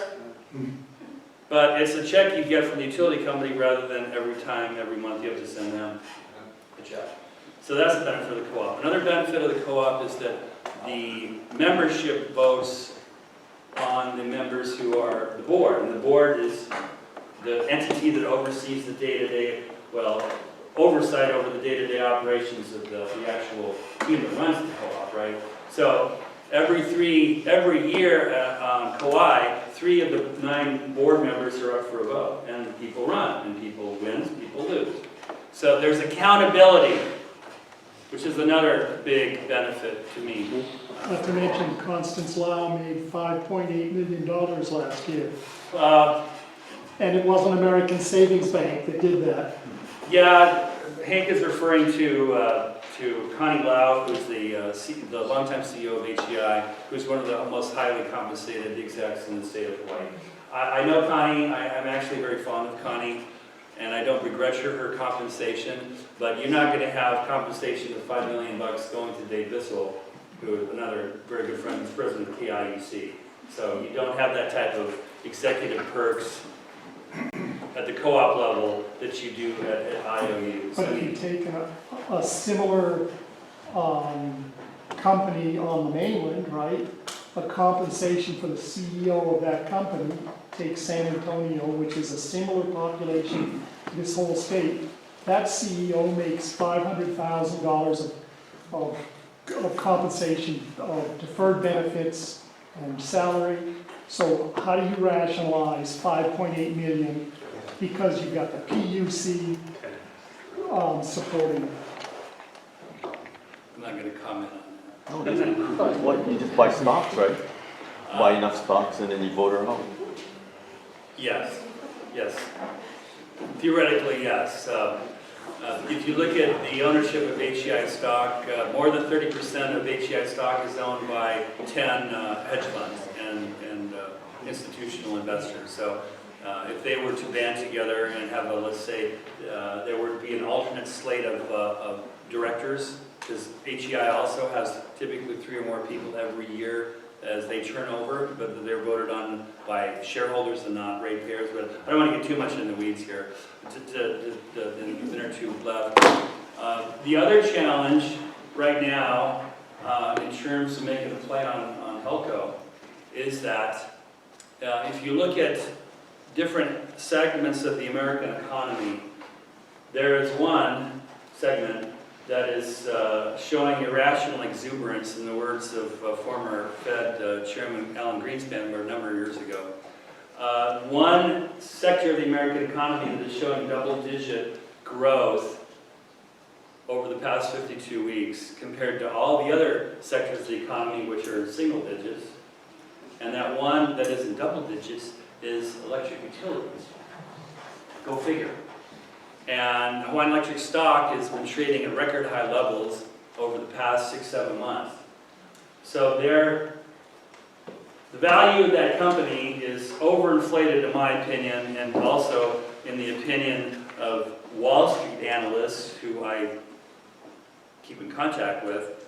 but it's a check you get from the utility company rather than every month you have to send them a check. So that's the benefit of the co-op. Another benefit of the co-op is that the membership votes on the members who are the board. And the board is the entity that oversees the day-to-day, oversight over the day-to-day operations of the actual team that runs the co-op, right? So every year on Kauai, 3 of the 9 board members are up for a vote, and people run, and people win, people lose. So there's accountability, which is another big benefit to me. Not to mention Constance Lau made $5.8 million last year. And it wasn't American Savings Bank that did that. Yeah, Hank is referring to Connie Lau, who's the longtime CEO of AGI, who's one of the most highly compensated execs in the state of Hawaii. I know Connie. I'm actually very fond of Connie, and I don't begrudge her compensation, but you're not going to have compensation of $5 million going to Dave Bissell, who is another very good friend, who's president of KIUC. So you don't have that type of executive perks at the co-op level that you do at IOU. But if you take a similar company on the mainland, right, a compensation for the CEO of that company, take San Antonio, which is a similar population to this whole state, that CEO makes $500,000 of compensation, of deferred benefits and salary. So how do you rationalize $5.8 million because you've got the PUC supporting it? I'm not going to comment on No, what, you just buy stocks, right? Buy enough stocks and then you vote her out. Yes. Theoretically, yes. If you look at the ownership of AGI stock, more than 30% of AGI stock is owned by 10 hedge funds and institutional investors. So if they were to band together and have let's say, there would be an alternate slate of directors, because AGI also has typically 3 or more people every year as they turn over, but they're voted on by shareholders and not ratepayers. But I don't want to get too much in the weeds here. The minute or two left. The other challenge right now, in terms of making a play on Helco, is that if you look at different segments of the American economy, there is one segment that is showing irrational exuberance, in the words of former Fed Chairman Alan Greenspan a number of years ago. One sector of the American economy that is showing double-digit growth over the past 52 weeks compared to all the other sectors of the economy which are in single digits. And that one that is in double digits is electric utilities. Go figure. And Hawaiian Electric stock has been trading at record high levels over the past 6-7 months. So the value of that company is overinflated in my opinion, and also in the opinion of Wall Street analysts who I keep in contact with,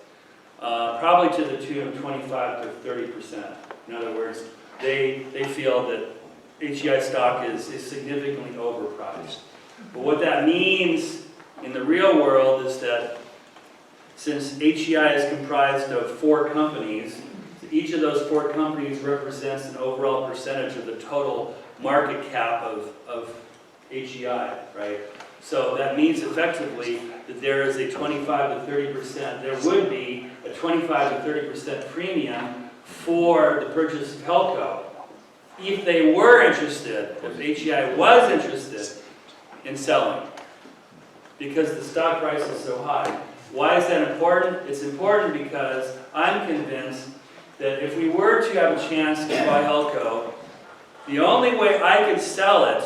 probably to the tune of 25 to 30%. In other words, they feel that AGI stock is significantly overpriced. But what that means in the real world is that since AGI is comprised of 4 companies, each of those 4 companies represents an overall percentage of the total market cap of AGI, right? So that means effectively that there is a 25 to 30%, there would be a 25 to 30% premium for the purchase of Helco. If they were interested, if AGI was interested in selling, because the stock price is so high. Why is that important? It's important because I'm convinced that if we were to have a chance to buy Helco, the only way I could sell it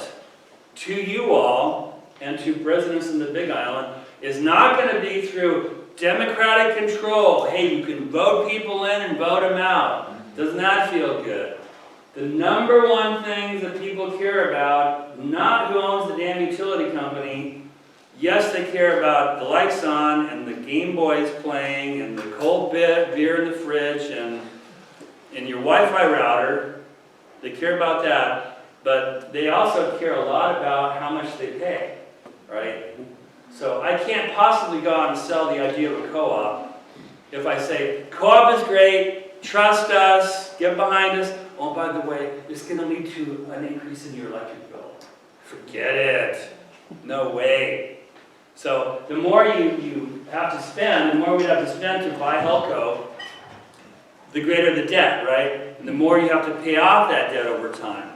to you all and to residents in the Big Island is not going to be through democratic control. Hey, you can vote people in and vote them out. Does not feel good. The number one thing that people care about, not who owns the damn utility company. Yes, they care about the lights on and the Game Boys playing and the cold beer in the fridge and your Wi-Fi router. They care about that, but they also care a lot about how much they pay, right? So I can't possibly go out and sell the idea of a co-op if I say, co-op is great, trust us, get behind us. Oh, by the way, it's going to lead to an increase in your electric bill. Forget it. No way. So the more you have to spend, the more we'd have to spend to buy Helco, the greater the debt, right? And the more you have to pay off that debt over time.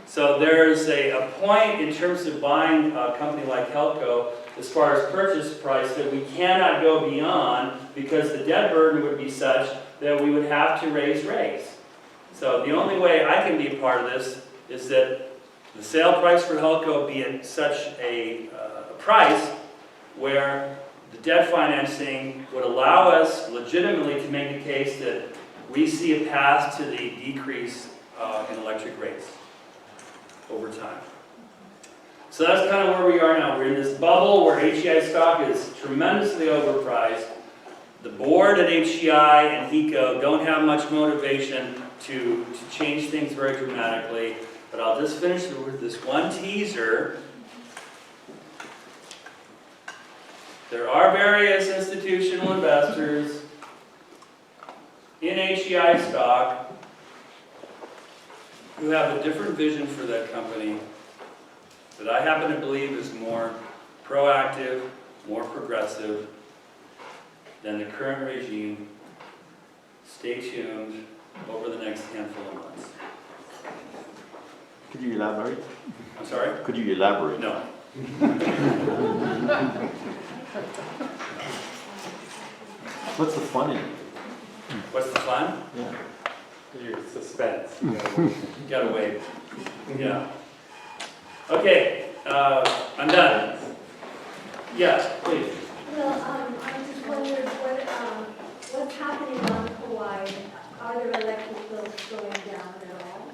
So there's a point in terms of buying a company like Helco, as far as purchase price, that we cannot go beyond because the debt burden would be such that we would have to raise rates. So the only way I can be a part of this is that the sale price for Helco be at such a price where the debt financing would allow us legitimately to make the case that we see a path to the decrease in electric rates over time. So that's kind of where we are now. We're in this bubble where AGI stock is tremendously overpriced. The board at AGI and HECO don't have much motivation to change things very dramatically. But I'll just finish with this one teaser. There are various institutional investors in AGI stock who have a different vision for that company that I happen to believe is more proactive, more progressive than the current regime. Stay tuned over the next handful of months. Could you elaborate? I'm sorry? Could you elaborate? No. What's the fun in it? What's the fun? Yeah. Your suspense. You gotta wait. Yeah. Okay, I'm done. Yes, please. Well, I just wondered what's happening on Hawaii? Are there electric bills going down at all?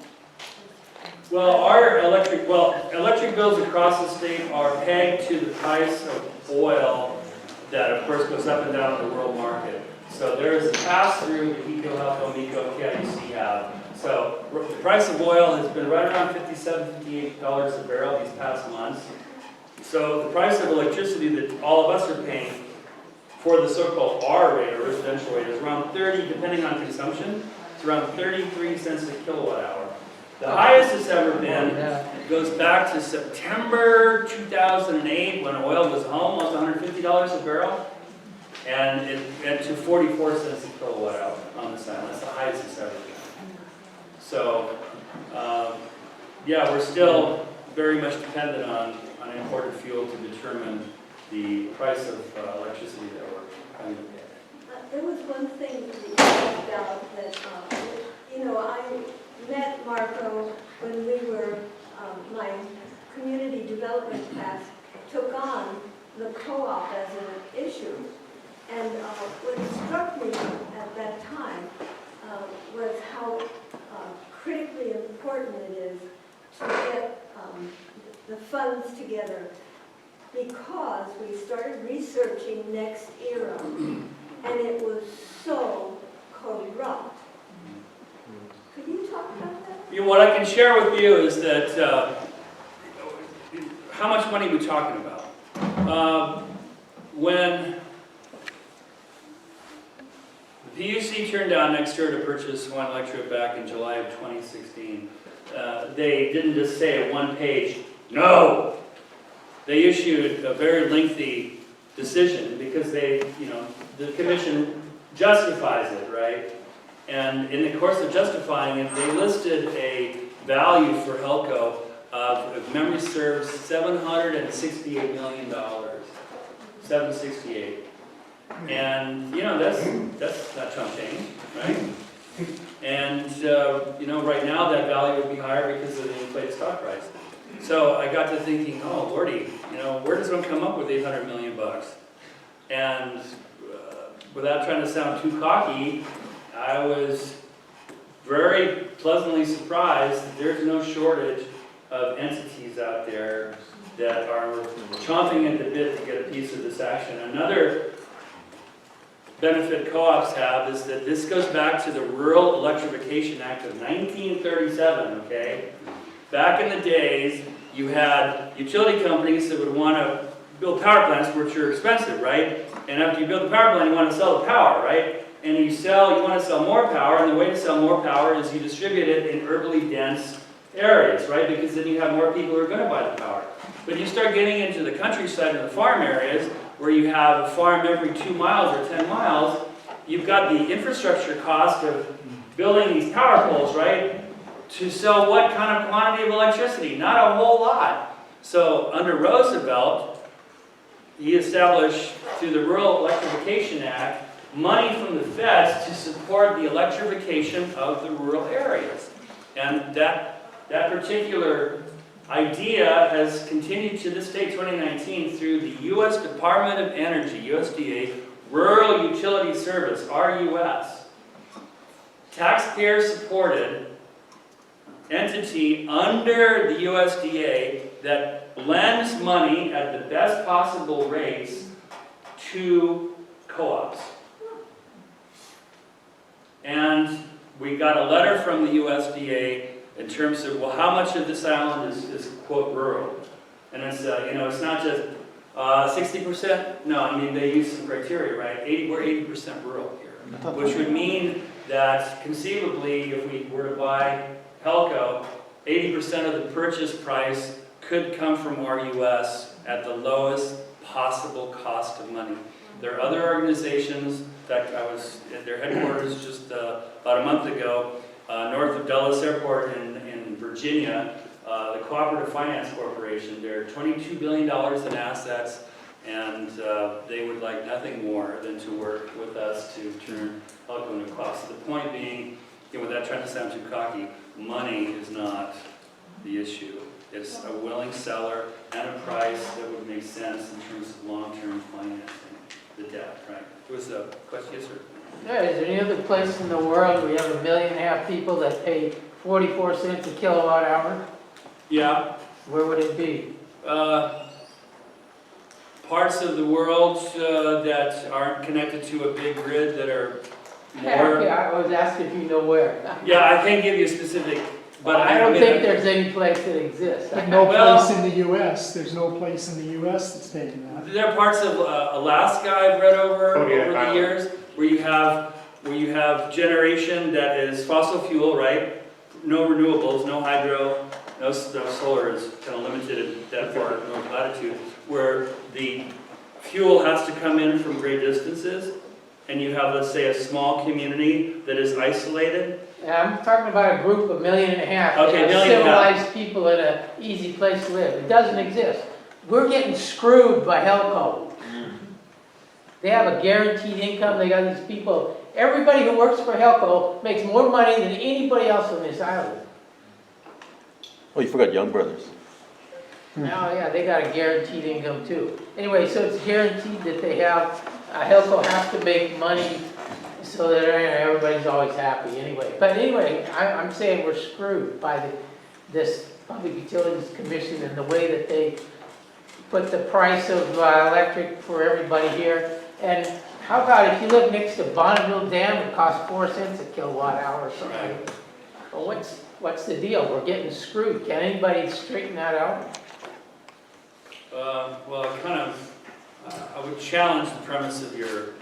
Well, our electric bills across the state are pegged to the price of oil that, of course, goes up and down in the world market. So there is a pass-through that HECO, HELCO, MECO, KIUC have. So the price of oil has been right around $57, $58 a barrel these past months. So the price of electricity that all of us are paying for the so-called R rate, or residential rate, is around 30, depending on consumption, it's around 33 cents a kilowatt hour. The highest it's ever been goes back to September 2008 when oil was almost $150 a barrel, and it went to 44 cents a kilowatt hour on this island. That's the highest it's ever been. So, yeah, we're still very much dependent on imported fuel to determine the price of electricity that we're having to pay. There was one thing that you pointed out that, I met Marco when we were, my community development task took on the co-op as an issue. And what struck me at that time funds together because we started researching NextEra, and it was so corrupt. Could you talk about that? You know, what I can share with you is that how much money are we talking about? When the PUC turned down NextEra to purchase Hawaiian Electric back in July of 2016, they didn't just say a one-page no. They issued a very lengthy decision because they, the commission justifies it, right? And in the course of justifying it, they listed a value for Helco of, if memory serves, $768 million. 768. And, that's not chump change, right? And, right now that value would be higher because of the inflated stock price. So I got to thinking, oh, Lordy, where does one come up with $800 million? And without trying to sound too cocky, I was very pleasantly surprised that there's no shortage of entities out there that are chomping at the bit to get a piece of this action. Another benefit co-ops have is that this goes back to the Rural Electrification Act of 1937, okay? Back in the days, you had utility companies that would want to build power plants, which are expensive, right? And after you build the power plant, you want to sell the power, right? And you want to sell more power, and the way to sell more power is you distribute it in urbanly dense areas, right? Because then you have more people who are going to buy the power. But you start getting into the countryside and the farm areas, where you have a farm every 2 miles or 10 miles, you've got the infrastructure cost of building these power poles, right? To sell what kind of quantity of electricity? Not a whole lot. So under Roosevelt, he established, through the Rural Electrification Act, money from the feds to support the electrification of the rural areas. And that particular idea has continued to this day, 2019, through the U.S. Department of Energy, USDA, Rural Utility Service, RUS. Taxpayer-supported entity under the USDA that lends money at the best possible rates to co-ops. And we got a letter from the USDA in terms of, well, how much of this island is quote, rural? And it's, it's not just 60%. No, I mean, they use some criteria, right? We're 80% rural here, which would mean that conceivably, if we were to buy Helco, 80% of the purchase price could come from RUS at the lowest possible cost of money. There are other organizations. In fact, I was at their headquarters just about a month ago, north of Dulles Airport in Virginia, the Cooperative Finance Corporation. They're $22 billion in assets, and they would like nothing more than to work with us to turn Helco into cost. So the point being, without trying to sound too cocky, money is not the issue. It's a willing seller and a price that would make sense in terms of long-term financing the debt, right? There was a question, yes, sir? Yeah, is there any other place in the world where you have 1.5 million people that pay 44 cents a kilowatt hour? Yeah. Where would it be? Parts of the world that aren't connected to a big grid that are more... Yeah, I was asking if you know where. Yeah, I can't give you a specific... But I don't think there's any place that exists. No place in the U.S., there's no place in the U.S. that's taking that. There are parts of Alaska I've read over the years where you have generation that is fossil fuel, right? No renewables, no hydro, no solar is kind of limited at that far north latitude, where the fuel has to come in from great distances, and you have, let's say, a small community that is isolated. I'm talking about a group of 1.5 million. Okay, civilized people in an easy place to live. It doesn't exist. We're getting screwed by Helco. They have a guaranteed income. They got these people. Everybody who works for Helco makes more money than anybody else on this island. Oh, you forgot Young Brothers. Oh yeah, they got a guaranteed income too. Anyway, so it's guaranteed that they have, Helco has to make money so that everybody's always happy anyway. But anyway, I'm saying we're screwed by this Public Utilities Commission and the way that they put the price of electric for everybody here. And how about if you live next to Bonneville Dam, it costs 4 cents a kilowatt hour or something. Well, what's the deal? We're getting screwed. Can anybody straighten that out? Well, I would challenge the premise of your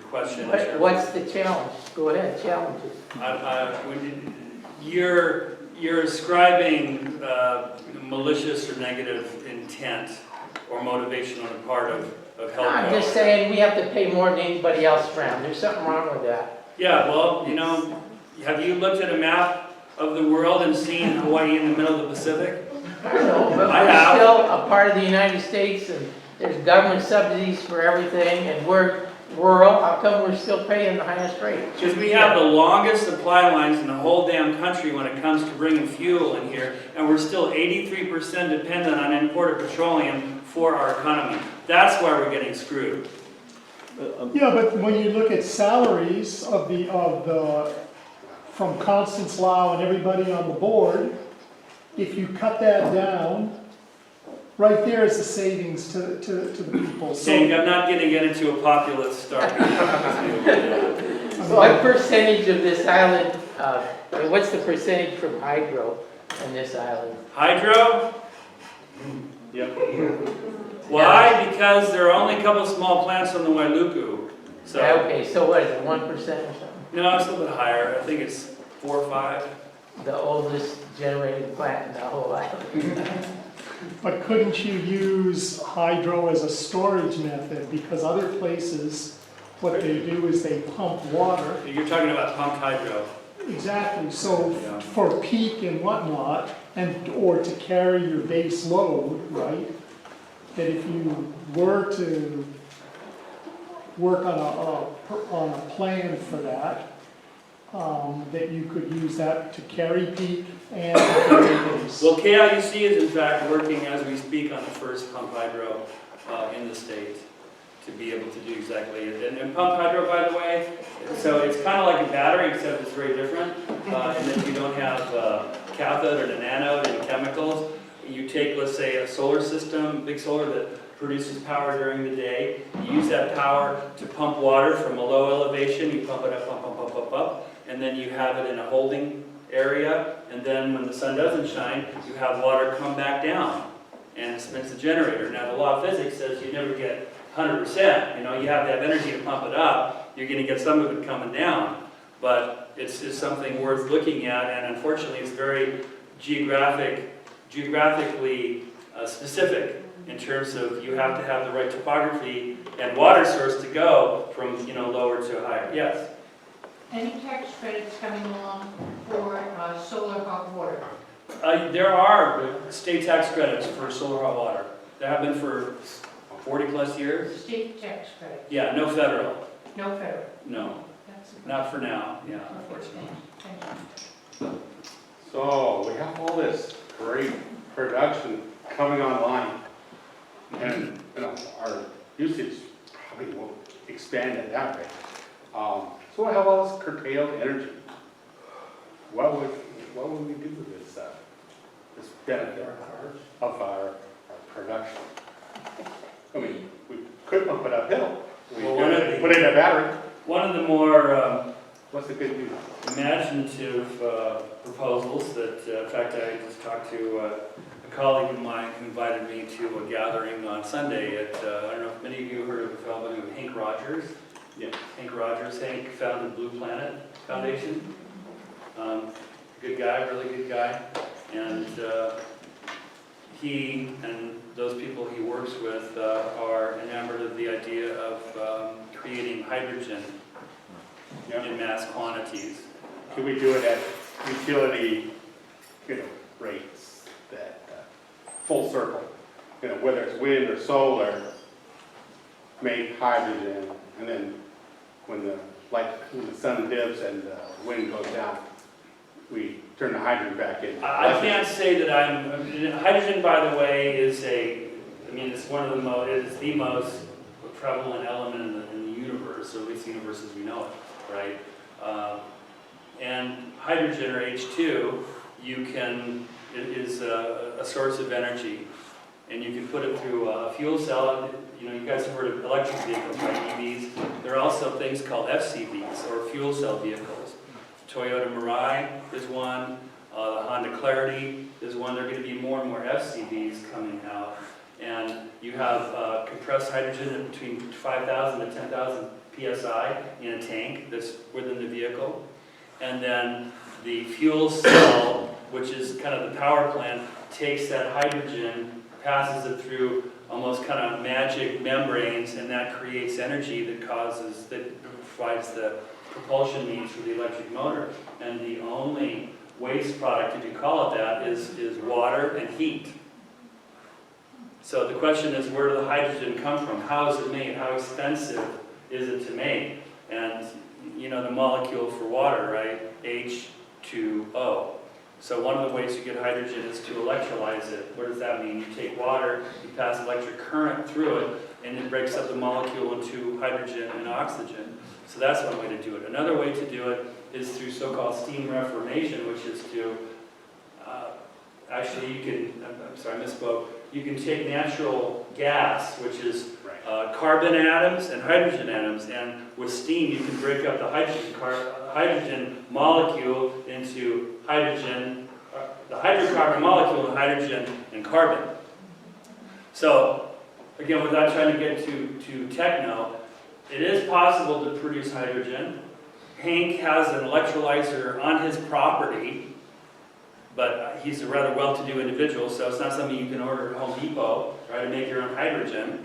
question. What's the challenge? Go ahead, challenge it. You're ascribing malicious or negative intent or motivation on the part of HELCO. I'm just saying we have to pay more than anybody else around. There's something wrong with that. Yeah, well, you know, have you looked at a map of the world and seen Hawaii in the middle of the Pacific? I know, but I we're have. still a part of the United States, and there's government subsidies for everything, and we're rural. How come we're still paying the highest rate? Because we have the longest supply lines in the whole damn country when it comes to bringing fuel in here, and we're still 83% dependent on imported petroleum for our economy. That's why we're getting screwed. Yeah, but when you look at salaries from Constance Lau and everybody on the board, if you cut that down, right there is the savings to the people. So Saying I'm not going to get into a populist start. What percentage of this island, what's the percentage from hydro in this island? Hydro? Yep. Why? Because there are only a couple of small plants on the Wailuku. So, Okay, so what is it, 1% or something? no, it's a little bit higher. I think it's 4 or 5. The oldest generating plant in the whole island. But couldn't you use hydro as a storage method? Because other places, what they do is they pump water. You're talking about pumped hydro. Exactly, so Yeah. for peak and whatnot, or to carry your base load, right? That if you were to work on a plan for that, that you could use that to carry peak and to carry base. Well, KIUC is in fact working as we speak on the first pump hydro in the state to be able to do exactly it. And pump hydro, by the way, so it's kind of like a battery, except it's very different. In that you don't have cathode or an anode and chemicals. You take, let's say, a solar system, big solar that produces power during the day. You use that power to pump water from a low elevation. You pump it up, pump, pump, pump, pump, up. And then you have it in a holding area. And then when the sun doesn't shine, you have water come back down. And it spins the generator. Now, the law of physics says you never get 100%. You know, you have to have energy to pump it up. You're going to get some of it coming down. But it's something worth looking at. And unfortunately, it's very geographically specific in terms of you have to have the right topography and water source to go from lower to higher. Yes. Any tax credits coming along for solar hot water? There are state tax credits for solar hot water. There have been for 40 plus years. State tax credits? Yeah, no federal. No federal? No, That's not for now. Yeah, unfortunately. Thank you. So we have all this great production coming online, and our usage probably won't expand at that rate. So we have all this curtailed energy. What would we do with this benefit of our production? I mean, we could pump it uphill. We Well, could put it in a battery. One of the more What's the good news? imaginative proposals that, in fact, I just talked to a colleague of mine who invited me to a gathering on Sunday at, I don't know if many of you heard of a fellow named Hank Rogers. Yeah. Hank Rogers. Hank founded Blue Planet Foundation. Good guy, really good guy. And he and those people he works with are enamored of the idea of creating hydrogen in mass quantities. Can we do it at utility, rates that full circle? Whether it's wind or solar, make hydrogen, and then when the sun dips and the wind goes down, we turn the hydrogen back in. I can't say that hydrogen, by the way, it's one of the most, it is the most prevalent element in the universe, or at least the universe as we know it, right? And hydrogen, or H2, you can is a source of energy. And you can put it through a fuel cell. You know, you guys have heard of electric vehicles, right, EVs. There are also things called FCVs, or fuel cell vehicles. Toyota Mirai is one. The Honda Clarity is one. There are going to be more and more FCVs coming out. And you have compressed hydrogen between 5,000 to 10,000 psi in a tank that's within the vehicle. And then the fuel cell, which is kind of the power plant, takes that hydrogen, passes it through almost kind of magic membranes, and that creates energy that provides the propulsion needs for the electric motor. And the only waste product, if you call it that, is water and heat. So the question is, where does the hydrogen come from? How is it made? How expensive is it to make? And you know the molecule for water, right? H2O. So one of the ways you get hydrogen is to electrolyze it. What does that mean? You take water, you pass electric current through it, and it breaks up the molecule into hydrogen and oxygen. So that's one way to do it. Another way to do it is through so-called steam reformation, which is to, actually you can, I'm sorry, I misspoke. You can take natural gas, which is carbon atoms and hydrogen atoms, and with steam you can break up the hydrogen molecule into hydrogen, the hydrocarbon molecule in hydrogen and carbon. So, again, without trying to get too techno, it is possible to produce hydrogen. Hank has an electrolyzer on his property, but he's a rather well-to-do individual, so it's not something you can order at Home Depot, right, to make your own hydrogen.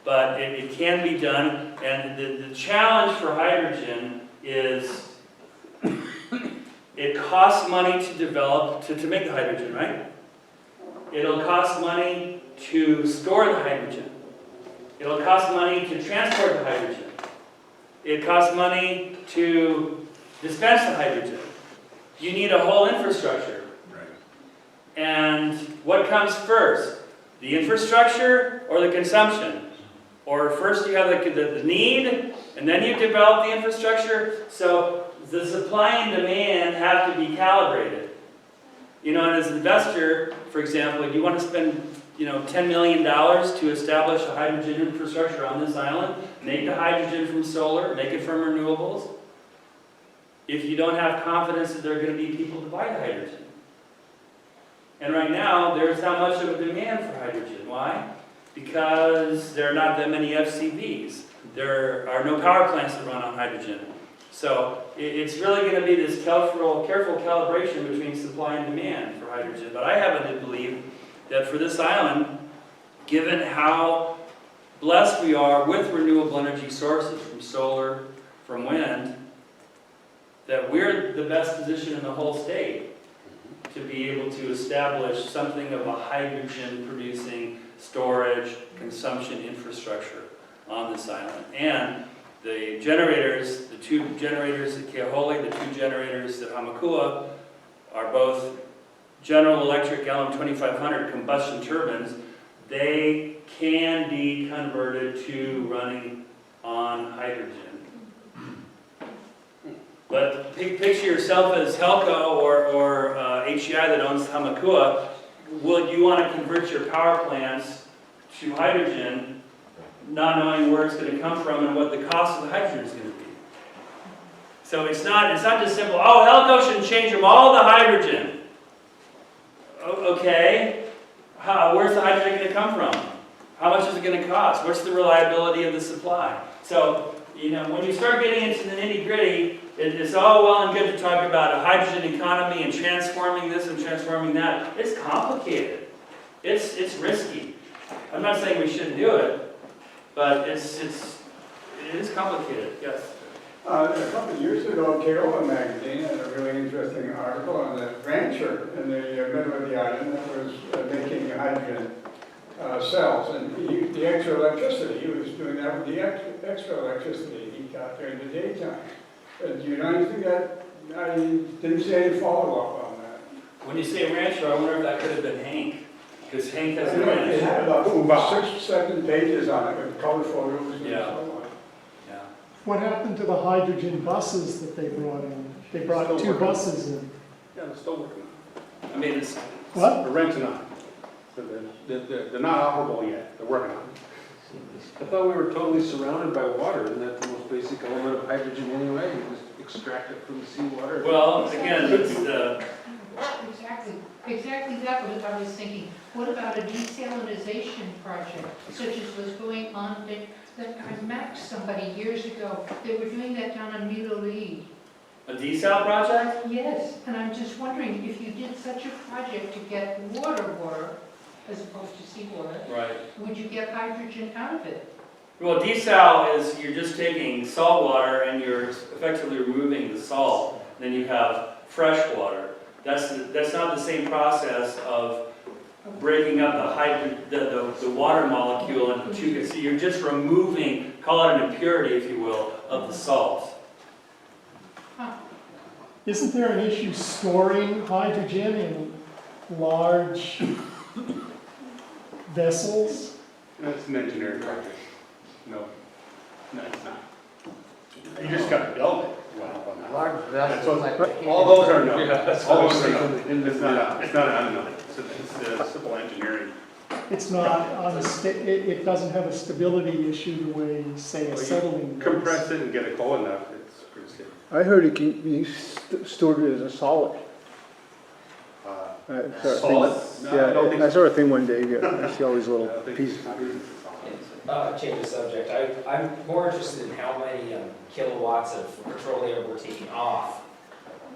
But it can be done, and the challenge for hydrogen is it costs money to develop, to make the hydrogen, right? It'll cost money to store the hydrogen. It'll cost money to transport the hydrogen. It costs money to dispense the hydrogen. You need a whole infrastructure. And what comes first? The infrastructure or the consumption? Or first you have the need, and then you develop the infrastructure. So the supply and demand have to be calibrated. You know, and as an investor, for example, if you want to spend $10 million to establish a hydrogen infrastructure on this island, make the hydrogen from solar, make it from renewables, if you don't have confidence that there are going to be people to buy the hydrogen. And right now, there's not much of a demand for hydrogen. Why? Because there are not that many FCVs. There are no power plants that run on hydrogen. So it's really going to be this careful calibration between supply and demand for hydrogen. But I happen to believe that for this island, given how blessed we are with renewable energy sources, from solar, from wind, that we're the best position in the whole state to be able to establish something of a hydrogen-producing storage, consumption infrastructure on this island. And the generators, the two generators at Keahole, the two generators at Hamakua, are both General Electric LM2500 combustion turbines. They can be converted to running on hydrogen. But picture yourself as Helco or AGI that owns Hamakua. Would you want to convert your power plants to hydrogen, not knowing where it's going to come from and what the cost of the hydrogen is going to be? So it's not just simple, oh, Helco should change them all to hydrogen. Okay, where's the hydrogen going to come from? How much is it going to cost? What's the reliability of the supply? So, when you start getting into the nitty-gritty, it's all well and good to talk about a hydrogen economy and transforming this and transforming that. It's complicated. It's risky. I'm not saying we shouldn't do it, but it is complicated. Yes. A couple of years ago, Keola magazine had a really interesting article on a rancher in the middle of the island that was making hydrogen cells, and the extra electricity, he was doing that with the extra electricity he got during the daytime. Do you know anything that, I didn't see any follow-up on that. When you say rancher, I wonder if that could have been Hank, because Hank has a ranch. It had about 6, 7 pages on it with color photos and Yeah. so on. Yeah. What happened to the hydrogen buses that they brought in? They brought Still 2 working. buses in. Yeah, I'm still working on I mean, it's, What? They're renting on it. They're not operable yet, they're working on it. I thought we were totally surrounded by water, isn't that the most basic element of hydrogen anyway? You just extract it from the seawater? well, again, it's, Exactly that was I was thinking. What about a desalinization project, such as was going on that I met somebody years ago? They were doing that down in Milo-Lee. a desal project? Yes, and I'm just wondering if you did such a project to get water, as opposed to seawater, Right. would you get hydrogen out of it? Well, desal is you're just taking salt water and you're effectively removing the salt. Then you have fresh water. That's not the same process of breaking up the water molecule into two. So you're just removing, call it an impurity, if you will, of the salt. Isn't there an issue storing hydrogen in large vessels? That's an engineering project. No, it's not. You just gotta build it. Large That's vessels what- like. All those are no. Yeah, that's All what I was those are no. thinking. It's not an unknown. It's a simple engineering. It's not on it doesn't have a stability issue the way, say, a settling does. Compress it and get it cold enough, it's pretty stable. I heard it can be stored as a solid. Solid? No, I don't think I so. saw a thing one day, yeah, I see all these I little don't think pieces. it's solid. Change the subject. I'm more interested in how many kilowatts of petroleum we're taking off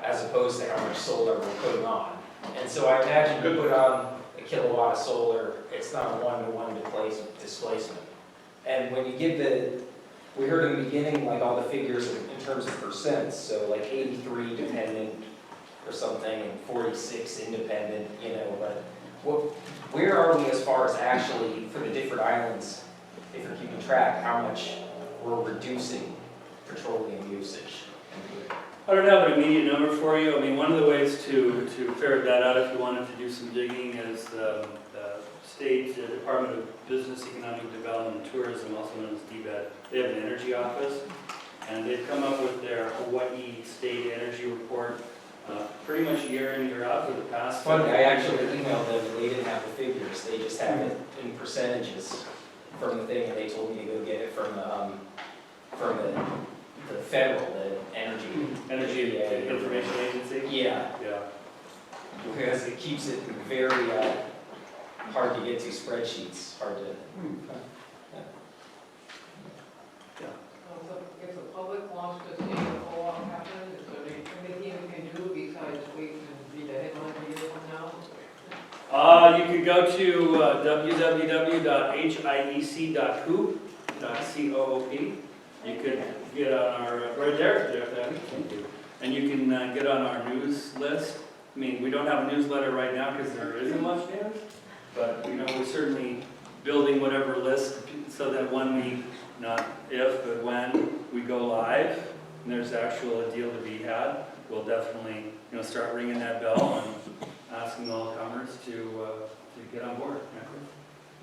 as opposed to how much solar we're putting on. And so I imagine you put on a kilowatt of solar, it's not a one-to-one displacement. And when you give we heard in the beginning, like all the figures in terms of percents, so like 83 dependent or something and 46 independent, but where are we as far as actually, for the different islands, if you're keeping track, how much we're reducing petroleum usage? I don't have an immediate number for you. I mean, one of the ways to ferret that out if you wanted to do some digging is the state Department of Business, Economic Development, and Tourism, also known as DBED. They have an energy office, and they've come up with their Hawaii State Energy Report pretty much year in, year out for the past. Funny, I actually emailed them, and they didn't have the figures, they just have it in percentages from the thing, and they told me to go get it from the federal, the Energy Information Agency? Yeah, Yeah. because it keeps it very hard to get to spreadsheets, hard to. If the public wants to see the co-op happen, is there anything we can do besides wait and read the headline a year from now? You could go to www.hiec.coop.coop. You could get on our, right there, thank you. And you can get on our news list. I mean, we don't have a newsletter right now because there isn't much news, but we're certainly building whatever list so that when we, not if, but when we go live and there's actual a deal to be had, we'll definitely start ringing that bell and asking all comers to get on board.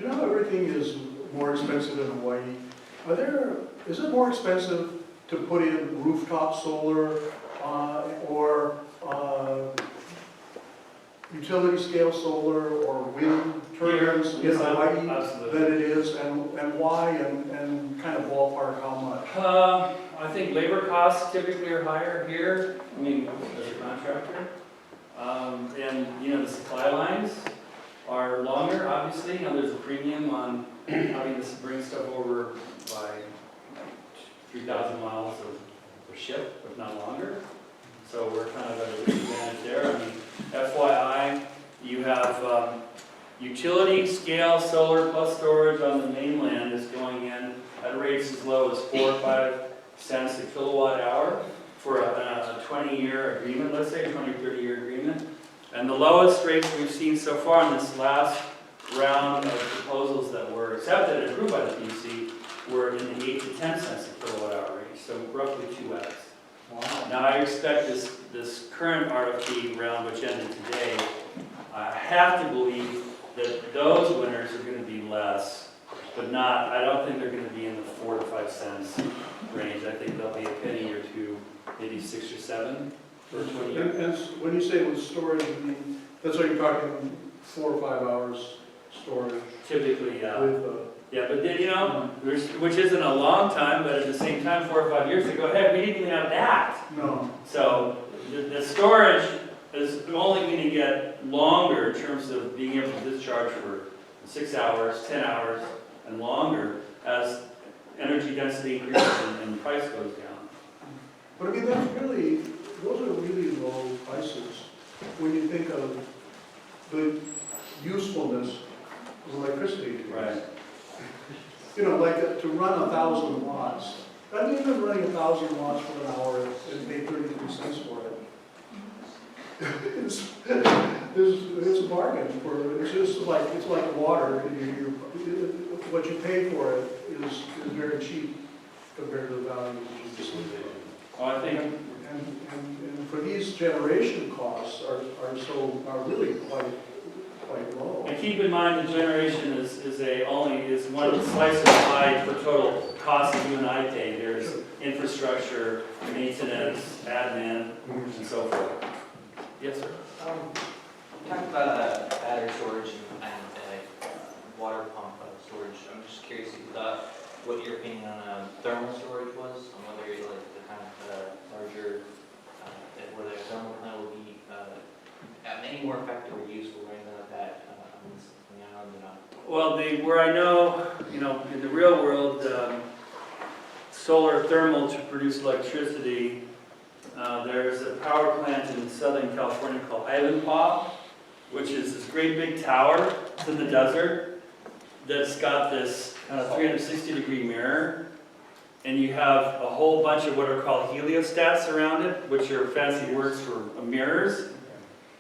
You know, everything is more expensive in Hawaii. Is it more expensive to put in rooftop solar or utility scale solar or wind turbines in Hawaii Absolutely. than it is, and why, and kind of ballpark how much? I think labor costs typically are higher here, I mean, as a contractor. And, the supply lines are longer, obviously. There's a premium on having to bring stuff over by 3,000 miles of ship, if not longer. So we're kind of at a disadvantage there. I mean, FYI, you have utility scale solar plus storage on the mainland is going in at rates as low as 4 or 5 cents a kilowatt hour for a 20-year agreement, let's say, a 20 or 30-year agreement. And the lowest rates we've seen so far in this last round of proposals that were accepted and approved by the PUC were in the 8 to 10 cents a kilowatt hour range, so roughly 2x. Wow. Now I expect this current RFP round, which ended today, I have to believe that those winners are going to be less, but not, I don't think they're going to be in the 4 to 5 cents range. I think they'll be a penny or two, maybe 6 or 7 for 20 years. And when you say with storage, you mean That's what you're talking, 4 or 5 hours storage Typically, yeah. with, Yeah, but then, which isn't a long time, but at the same time, 4 or 5 years ago, heck, we didn't even have that. no. So the storage is only going to get longer in terms of being able to discharge for 6 hours, 10 hours, and longer as energy density increases and price goes down. But I mean, those are really low prices when you think of the usefulness of electricity. Right. You know, like to run 1,000 watts. I mean, even running 1,000 watts for an hour and pay 33 cents for it. It's a bargain for, it's just like, it's like water. What you pay for it is very cheap compared to the value that you just. Oh, I think, And for these generation costs are really quite low. and keep in mind the generation is one slice of the pie for total cost that you and I pay. There's infrastructure, maintenance, admin, and so forth. Yes, sir. Talking about battery storage and water pump storage, I'm just curious what your opinion on thermal storage was, on whether you like the kind of larger, whether a thermal plant would be any more effective or useful or anything like that on the island or not? Well, where I know, in the real world, solar thermal to produce electricity, there's a power plant in Southern California called Island which is this great big tower. It's in the desert that's got this kind of 360-degree mirror. And you have a whole bunch of what are called heliostats around it, which are fancy words for mirrors.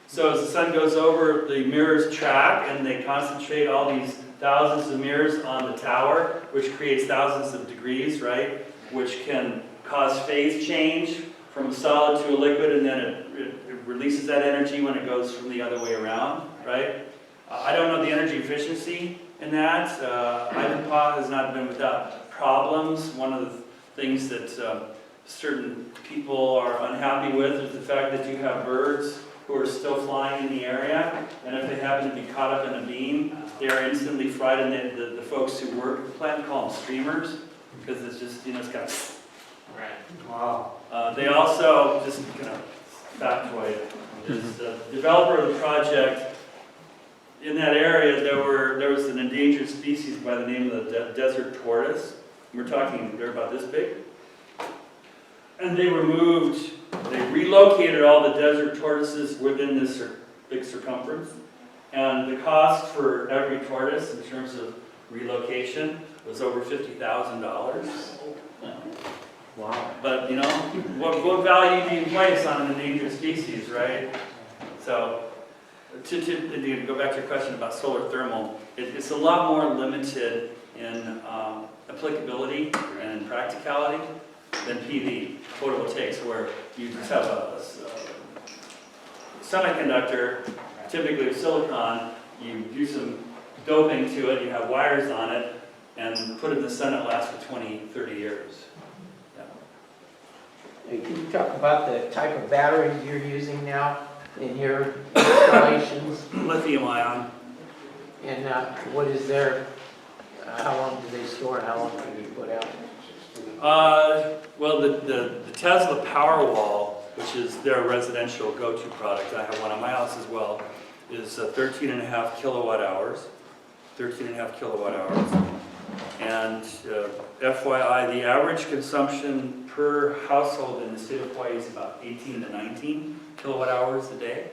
So as the sun goes over, the mirrors track and they concentrate all these thousands of mirrors on the tower, which creates thousands of degrees, right? Which can cause phase change from a solid to a liquid, and then it releases that energy when it goes from the other way around, right? I don't know the energy efficiency in that. Ivanpah has not been without problems. One of the things that certain people are unhappy with is the fact that you have birds who are still flying in the area, and if they happen to be caught up in a beam, they are instantly fried, and the folks who work at the plant call them streamers, because it's just, it's got... Right. Wow. They also, just factoid, is the developer of the project, in that area there was an endangered species by the name of the desert tortoise. We're talking, they're about this big. And they relocated all the desert tortoises within this big circumference. And the cost for every tortoise in terms of relocation was over $50,000. Wow. But what value do you place on an endangered species, right? So, to go back to your question about solar thermal, it's a lot more limited in applicability and practicality than PV, photovoltaics, where you just have a semiconductor, typically of silicon, you do some doping to it, you have wires on it, and put it in the sun, it lasts for 20, 30 years. Hey, can you talk about the type of batteries you're using now in your installations? Lithium ion. And what is their, how long do they store and how long can you put out? Well, the Tesla Powerwall, which is their residential go-to product, and I have one on my house as well, is 13.5 kilowatt hours. 13.5 kilowatt hours. And FYI, the average consumption per household in the state of Hawaii is about 18 to 19 kilowatt hours a day.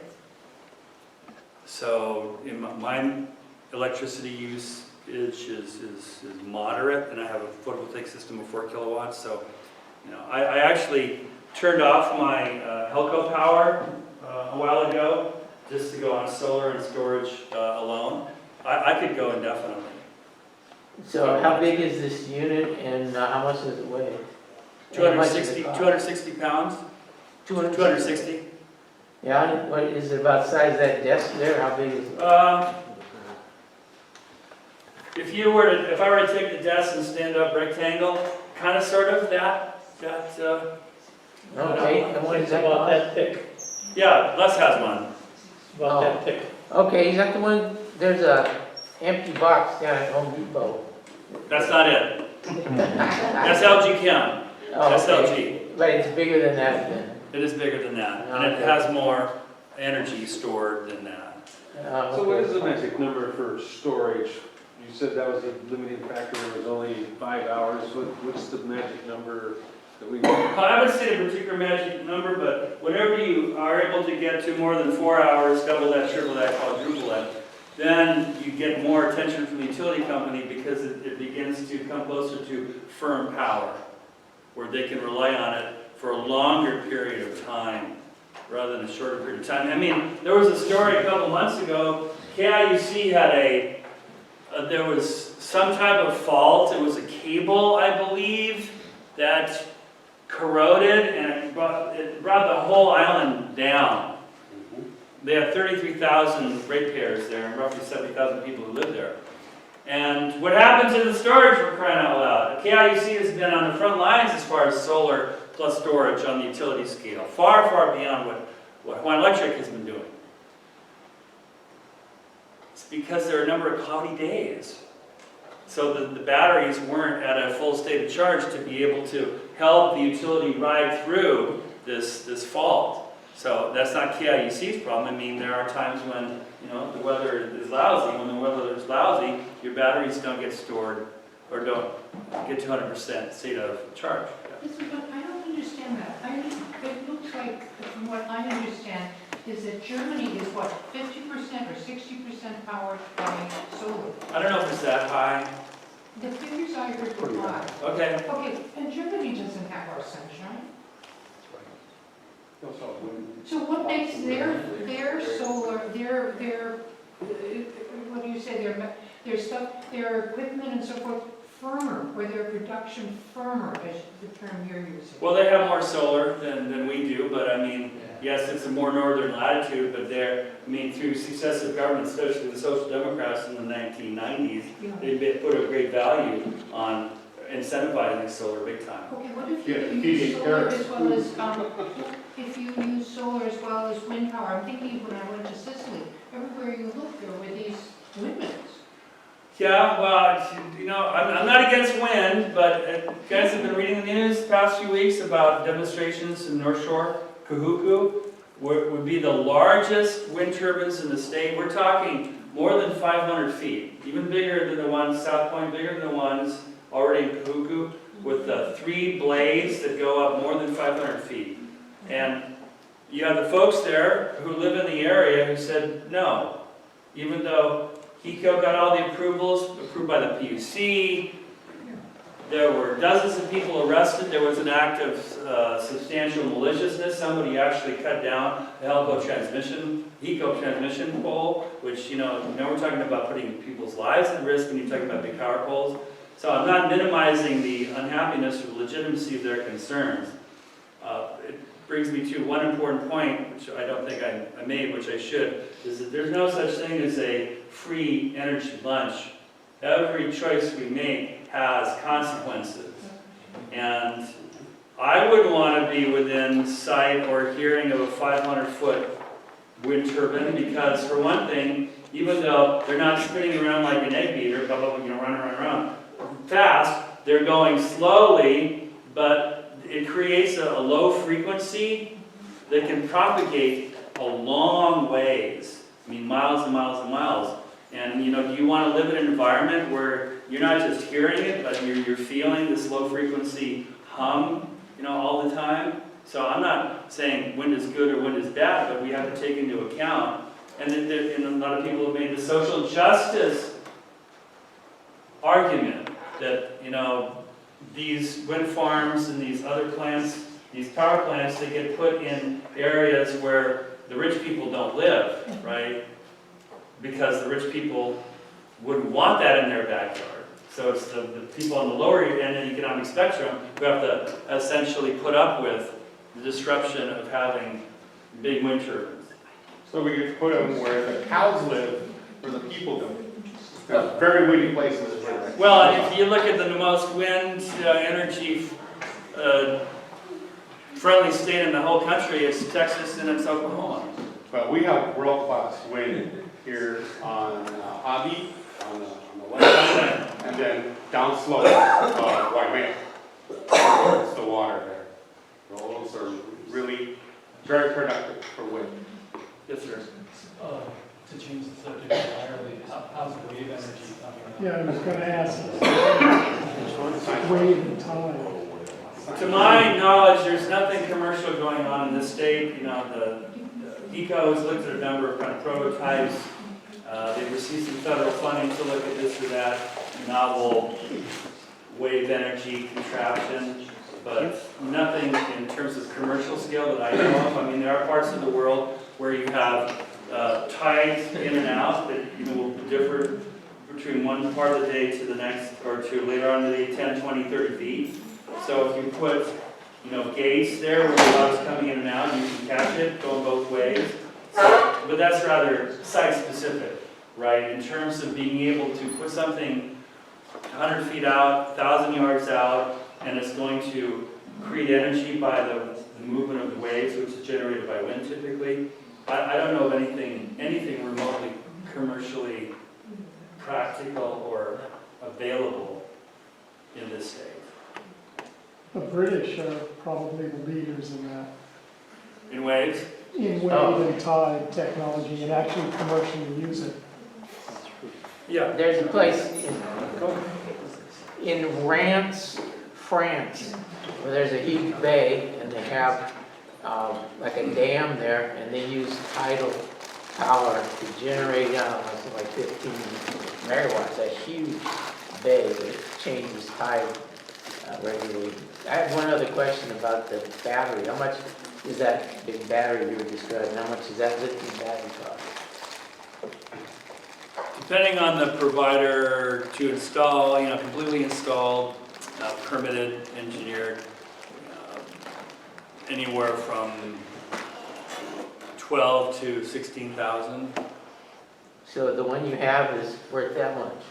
So in my electricity use is moderate, and I have a photovoltaic system of 4 kilowatts. So, I actually turned off my Helco power a while ago just to go on solar and storage alone. I could go indefinitely. So how big is this unit and how much does it weigh? 260 pounds. 260. Yeah, what is it about the size of that desk there? How big is it? If I were to take the desk and stand up rectangle, kind of sort of that. Okay, and what is that about that thick? Yeah, Les has one. About that thick. Okay, is that the one, there's a empty box down at Home Depot. That's not it. That's LG Chem. Oh, That's okay. LG. But it's bigger than that then? It is bigger than that, and it Okay. has more energy stored than that. So what is the magic number for storage? You said that was a limiting factor, there was only 5 hours. What's the magic number that we? I haven't seen a particular magic number, but whenever you are able to get to more than 4 hours, double that, triple that, quadruple that, then you get more attention from the utility company because it begins to come closer to firm power, where they can rely on it for a longer period of time rather than a shorter period of time. I mean, there was a story a couple months ago, KIUC had there was some type of fault, it was a cable, I believe, that corroded and it brought the whole island down. They have 33,000 ratepayers there and roughly 70,000 people who live there. And what happened to the storage, for crying out loud? KIUC has been on the front lines as far as solar plus storage on the utility scale, far, far beyond what Hawaiian Electric has been doing. It's because there are a number of cloudy days. So the batteries weren't at a full state of charge to be able to help the utility ride through this fault. So that's not KIUC's problem. I mean, there are times when, the weather is lousy. When the weather is lousy, your batteries don't get stored or don't get to 100% state of charge. Listen, but I don't understand that. It looks like, from what I understand, is that Germany is what, 50% or 60% powered by solar? I don't know if it's that high. The figures I heard were high. Okay. Okay, and Germany doesn't have our sunshine. So what makes their solar, what do you say, their stuff, their equipment and so forth, firmer, or their production firmer, is the term you're using? Well, they have more solar than we do, but I mean, yes, it's a more northern latitude, but through successive governments, especially the Social Democrats in the 1990s, they put a great value on incentivizing solar big time. Okay, what if you use solar as well as, if you use solar as well as wind power? I'm thinking of when I went to Sicily, everywhere you look there were these windmills. Yeah, well, I'm not against wind, but you guys have been reading the news the past few weeks about demonstrations in North Shore, Kahuku, would be the largest wind turbines in the state. We're talking more than 500 feet, even bigger than the ones, South Point, bigger than the ones already in Kahuku, with the 3 blades that go up more than 500 feet. And you have the folks there who live in the area who said no, even though HECO got all the approvals, approved by the PUC. There were dozens of people arrested. There was an act of substantial maliciousness. Somebody actually cut down the HECO transmission pole, which, now we're talking about putting people's lives at risk when you're talking about big power poles. So I'm not minimizing the unhappiness or legitimacy of their concerns. It brings me to one important point, which I don't think I made, which I should, is that there's no such thing as a free energy lunch. Every choice we make has consequences. And I wouldn't want to be within sight or hearing of a 500-foot wind turbine because, for one thing, even though they're not spinning around like an egg beater, run fast, they're going slowly, but it creates a low frequency that can propagate a long ways. I mean, miles and miles and miles. And, do you want to live in an environment where you're not just hearing it, but you're feeling this low frequency hum, all the time? So I'm not saying wind is good or wind is bad, but we have to take into account. And a lot of people have made the social justice argument that, these wind farms and these other plants, these power plants, they get put in areas where the rich people don't live, right? Because the rich people wouldn't want that in their backyard. So it's the people on the lower end of the economic spectrum who have to essentially put up with the disruption of having big wind turbines. So we could put them where the cows live, where the people don't. Very windy places. Well, if you look at the most wind energy friendly state in the whole country, it's Texas and it's Oklahoma. But we have world-class wind here on Hawaii, on the west side, and then downslope, Waimea. It's the water there. Those are really very productive for wind. Yes, sir. To change the subject entirely, how's wave energy coming up? Yeah, I was gonna ask, wave and tide. To my knowledge, there's nothing commercial going on in this state. You know, the ECO has looked at a number of kind of prototypes. They've received some federal funding to look at this or that novel wave energy contraption, but nothing in terms of commercial scale that I know of. I mean, there are parts of the world where you have tides in and out that will differ between one part of the day to the next, or to later on in the day, 10, 20, 30 feet. So if you put, gates there where the water's coming in and out, you can catch it going both ways. So, but that's rather site-specific, right? In terms of being able to put something 100 feet out, 1,000 yards out, and it's going to create energy by the movement of the waves, which is generated by wind typically. I don't know of anything remotely commercially practical or available in this state. The British are probably the leaders in that, In waves? in wave and tide technology, and actually commercially use it. Yeah. There's a place in Reims, France, where there's a huge bay, and they have like a dam there, and they use tidal power to generate, something like 15 megawatts, a huge bay that changes tide regularly. I have one other question about the battery. How much is that big battery you were describing? How much does that lithium battery cost? Depending on the provider to install, completely installed, permitted, engineered, anywhere from 12 to 16,000. So the one you have is worth that much?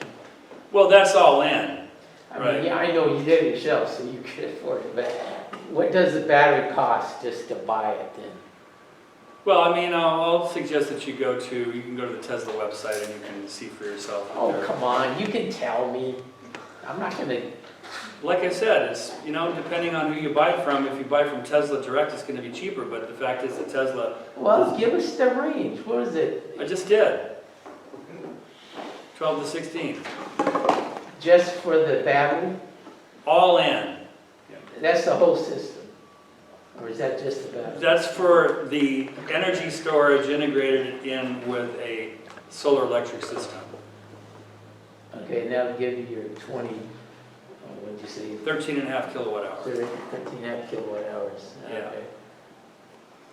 Well, that's all in. I Right. mean, yeah, I know you did it yourself, so you could afford it, but what does the battery cost just to buy it then? Well, I mean, I'll suggest that you can go to the Tesla website and you can see for yourself. Oh, come on, you can tell me. I'm not gonna, Like I said, it's, depending on who you buy from, if you buy from Tesla direct, it's gonna be cheaper, but the fact is that Tesla, well, give us the range, what is it? I just did. 12 to 16. Just for the battery? All in. That's the whole system? Or is that just the battery? That's for the energy storage integrated in with a solar electric system. Okay, and that'll give you your 20, what'd you say? 13.5 kilowatt hours. 13.5 kilowatt hours. Yeah. Okay.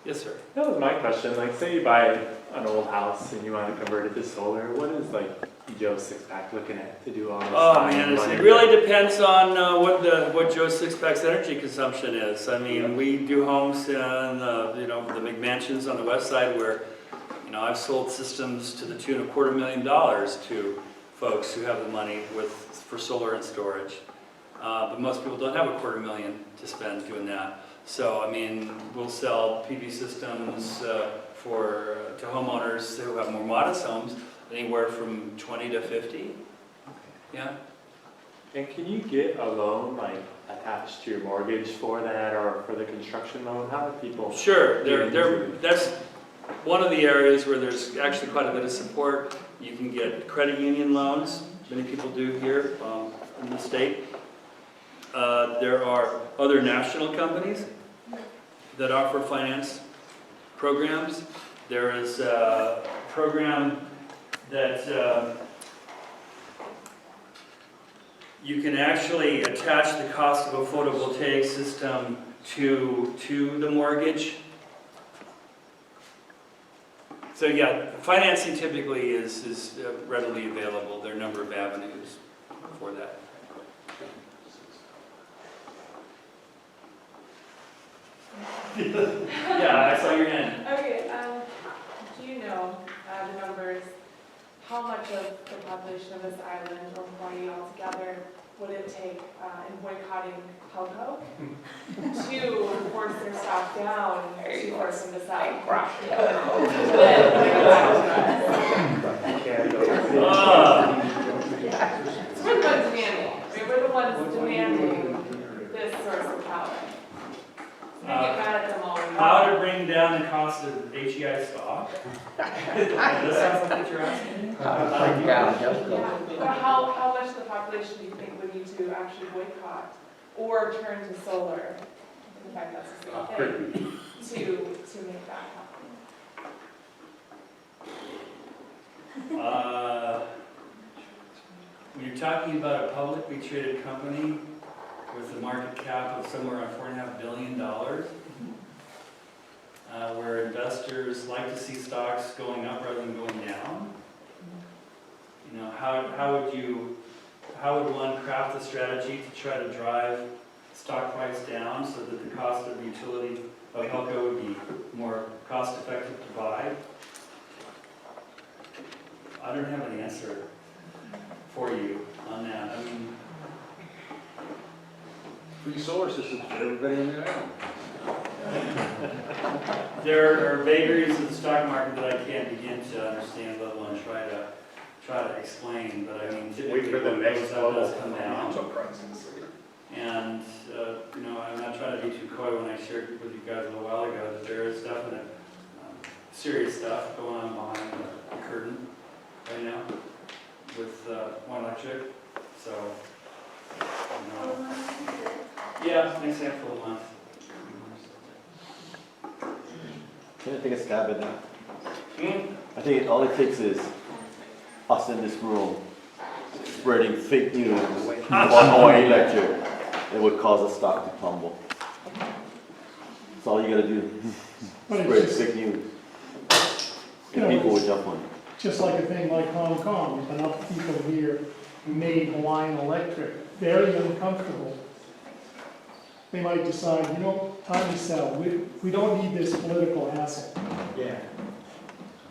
Yes, sir. That was my question. Like, say you buy an old house and you want to convert it to solar. What is Joe Sixpack looking at to do all this? Oh man, it really depends on what Joe Sixpack's energy consumption is. I mean, we do homes in the McMansions on the west side where I've sold systems to the tune of $250,000 to folks who have the money for solar and storage. But most people don't have $250,000 to spend doing that. So I mean, we'll sell PV systems to homeowners who have more modest homes, anywhere from 20 to 50. Yeah. And can you get a loan like attached to your mortgage for that, or for the construction loan? How do people? Sure. That's one of the areas where there's actually quite a bit of support. You can get credit union loans. Many people do here in the state. There are other national companies that offer finance programs. There is a program that you can actually attach the cost of a photovoltaic system to the mortgage. So yeah, financing typically is readily available. There are a number of avenues for that. Yeah, I saw your hand. Okay, do you know the numbers, how much of the population of this island or Hawaii altogether would it take in boycotting Helco to force their staff stock down to force them to sell. So we're the ones demanding, we're the ones demanding this source of power. We get mad at them all. How to bring down the cost of AGI stock? That sounds like what you're asking. But how much of the population do you think would need to actually boycott or turn to solar? In fact, that's the same thing, to make that happen. When you're talking about a publicly traded company with a market cap of somewhere around $4.5 billion, where investors like to see stocks going up rather than going down, you know, how would one craft a strategy to try to drive stock price down so that the cost of the utility of Helco would be more cost effective to buy? I don't have an answer for you on that. I mean, Free solar systems for everybody in the island. there are vagaries of the stock market that I can't begin to understand, let alone try to explain. But I mean, typically, Wait for the next that does come down. And you know, I'm not trying to be too coy when I shared with you guys a little while ago that there is definite serious stuff going on behind the curtain right now with One Electric. So, you know, yeah, next handful of months. Can I take a stab at that? I think all it takes is us in this room spreading fake news on Hawaii Electric. It would cause the stock to tumble. That's all you gotta do. Spread fake news. And people would jump on it. Just like a thing like Hong Kong, if enough people here made Hawaiian Electric very uncomfortable, they might decide, you know, time to sell. We don't need this political hassle. Yeah.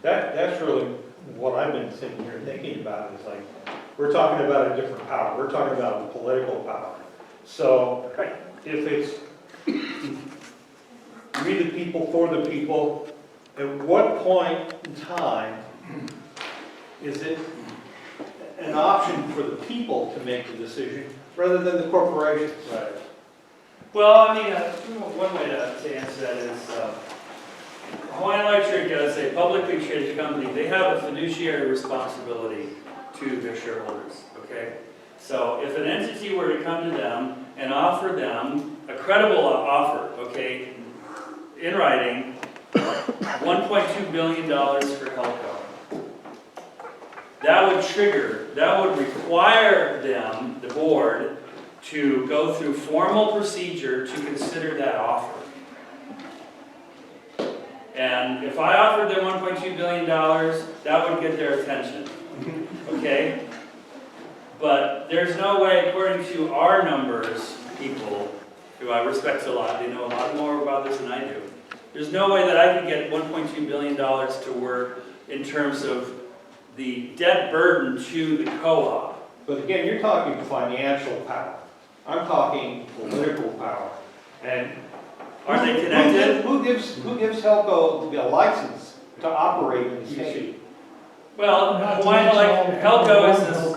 That's really what I've been sitting here thinking about, is like, we're talking about a different power. We're talking about political power. So if it's we the people for the people, at what point in time is it an option for the people to make the decision rather than the corporations? Right. Well, I mean, one way to answer that is Hawaii Electric, as a publicly traded company, they have a fiduciary responsibility to their shareholders, okay? So if an entity were to come to them and offer them a credible offer, okay, in writing, $1.2 billion for Helco, that would require them, the board, to go through formal procedure to consider that offer. And if I offered them $1.2 billion, that would get their attention, okay? But there's no way, according to our numbers, people who I respect a lot, they know a lot more about this than I do. There's no way that I could get $1.2 billion to work in terms of the debt burden to the co-op. But again, you're talking financial power. I'm talking political power. And are they connected? Who gives Helco the license to operate in the state? Well, Hawaii Electric, Helco is this.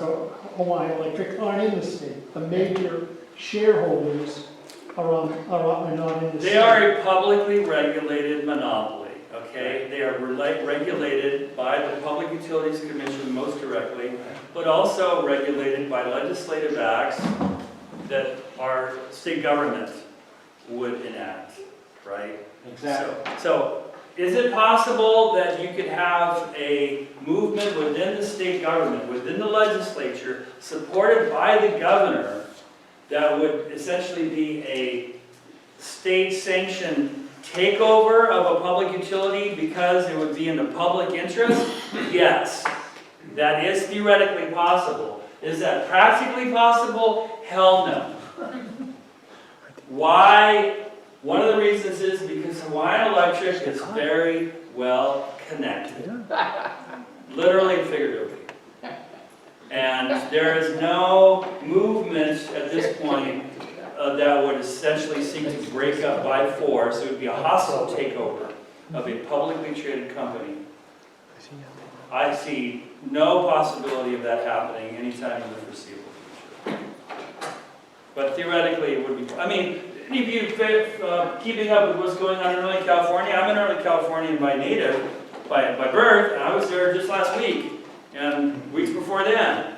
Hawaii Electric aren't in the state. The major shareholders are not in the state. They are a publicly regulated monopoly, okay? They are regulated by the Public Utilities Commission most directly, but also regulated by legislative acts that our state government would enact, right? Exactly. So is it possible that you could have a movement within the state government, within the legislature, supported by the governor, that would essentially be a state-sanctioned takeover of a public utility because it would be in the public interest? Yes, that is theoretically possible. Is that practically possible? Hell no. Why? One of the reasons is because Hawaii Electric is very well connected. Literally and figuratively. And there is no movement at this point that would essentially seek to break up by force. It would be a hostile takeover of a publicly traded company. I see no possibility of that happening anytime in the foreseeable future. But theoretically, it would be. I mean, any of you keeping up with what's going on in Northern California? I'm in Northern California by native, by birth, and I was there just last week and weeks before then.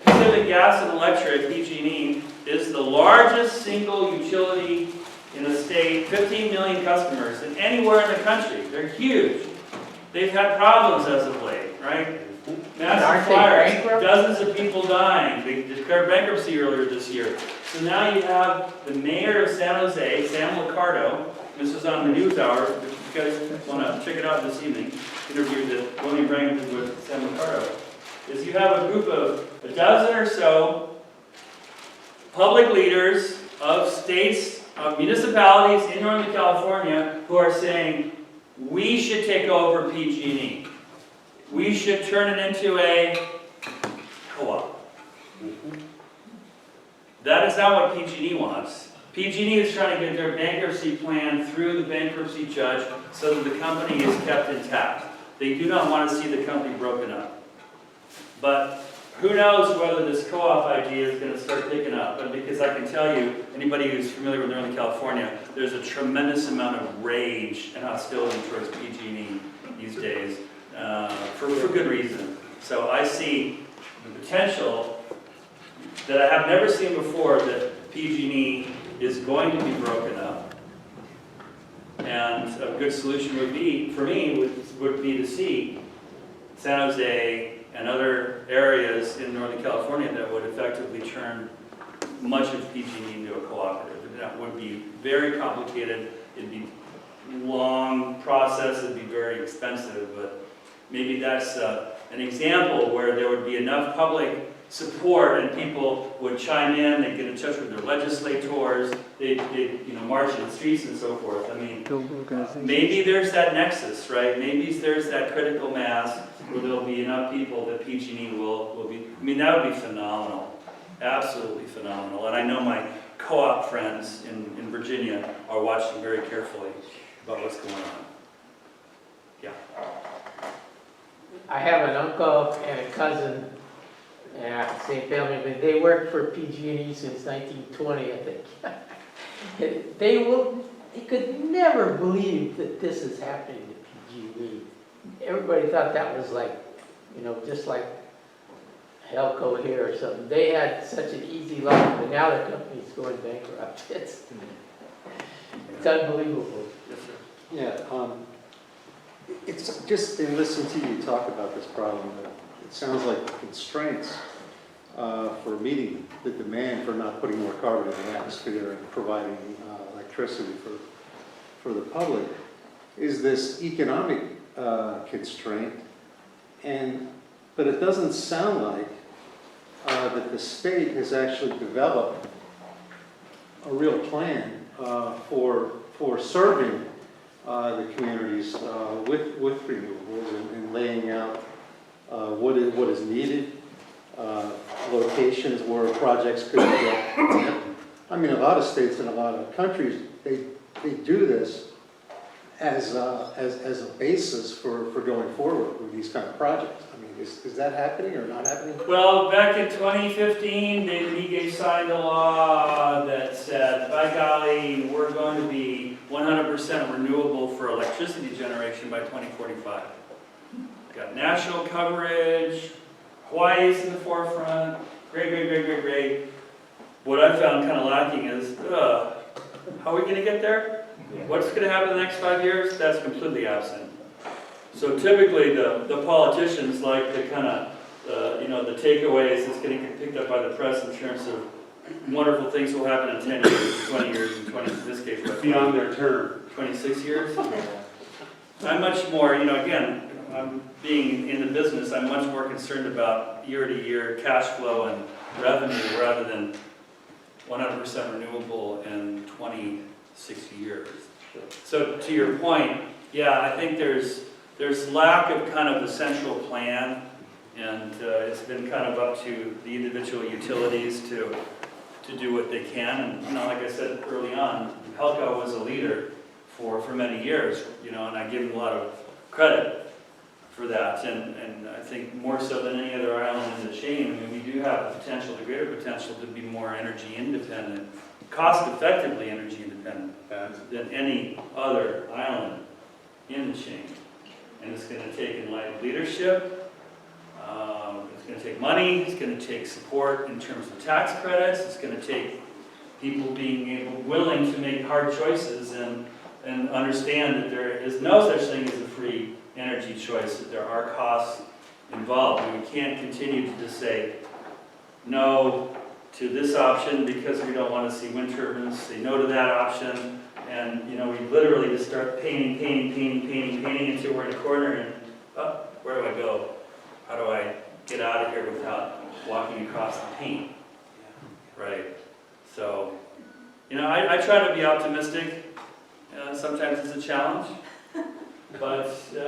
Pacific Gas and Electric, PG&E, is the largest single utility in the state, 15 million customers, and anywhere in the country. They're huge. They've had problems as of late, right? Massive fires, dozens of people dying. They declared bankruptcy earlier this year. So now you have the mayor of San Jose, Sam Liccardo. This was on the news hour. If you guys want to check it out this evening, interview that William Brand did with Sam Liccardo. Is you have a group of a dozen or so public leaders of states, of municipalities in Northern California who are saying, we should take over PG&E. We should turn it into a co-op. That is not what PG&E wants. PG&E is trying to get their bankruptcy plan through the bankruptcy judge so that the company is kept intact. They do not want to see the company broken up. But who knows whether this co-op idea is going to start picking up. But because I can tell you, anybody who's familiar with Northern California, there's a tremendous amount of rage and hostility towards PG&E these days for good reason. So I see the potential that I have never seen before that PG&E is going to be broken up. And a good solution would be, for me, would be to see San Jose and other areas in Northern California that would effectively turn much of PG&E into a cooperative. That would be very complicated. It'd be a long process. It'd be very expensive. But maybe that's an example where there would be enough public support and people would chime in. They'd get in touch with their legislators. They'd march in the streets and so forth. I mean, maybe there's that nexus, right? Maybe there's that critical mass where there'll be enough people that PG&E will be. I mean, that would be phenomenal. Absolutely phenomenal. And I know my co-op friends in Virginia are watching very carefully about what's going on. Yeah. I have an uncle and a cousin, same family, but they worked for PG&E since 1920, I think. They could never believe that this is happening to PG&E. Everybody thought that was like, just like Helco here or something. They had such an easy life, but now their company's going bankrupt. It's unbelievable. Yeah, it's just in listening to you talk about this problem, it sounds like the constraints for meeting the demand for not putting more carbon in the atmosphere and providing electricity for the public is this economic constraint, but it doesn't sound like that the state has actually developed a real plan for serving the communities with renewables and laying out what is needed, locations where projects could be built. I mean, a lot of states and a lot of countries, they do this as a basis for going forward with these kind of projects. I mean, is that happening or not happening? Well, back in 2015, David Ige signed a law that said, by golly, we're going to be 100% renewable for electricity generation by 2045. Got national coverage, Hawaii's in the forefront, great. What I found kind of lacking is, how are we going to get there? What's going to happen in the next 5 years? That's completely absent. So typically the politicians like the kind of, the takeaways that's getting picked up by the press in terms of wonderful things will happen in 10 years, 20 years, and 20, in this case, beyond their term. 26 years. I'm much more, again, I'm being in the business, I'm much more concerned about year-to-year cash flow and revenue rather than 100% renewable in 20, 60 years. So to your point, yeah, I think there's lack of kind of the central plan, and it's been kind of up to the individual utilities to to do what they can. And, you know, like I said early on, Helco was a leader for many years, you know, and I give them a lot of credit for that. And I think more so than any other island in the chain, I mean, we do have the potential, the greater potential to be more energy independent, cost-effectively energy independent than any other island in the chain. And it's going to take enlightened leadership, it's going to take money, it's going to take support in terms of tax credits, it's going to take people being willing to make hard choices and understand that there is no such thing as a free energy choice, that there are costs involved. And we can't continue to just say no to this option because we don't want to see wind turbines, say no to that option, and you know, we literally just start painting until we're in a corner and, oh, where do I go? How do I get out of here without walking across the paint? Right? So, you know, I try to be optimistic. Sometimes it's a challenge, but you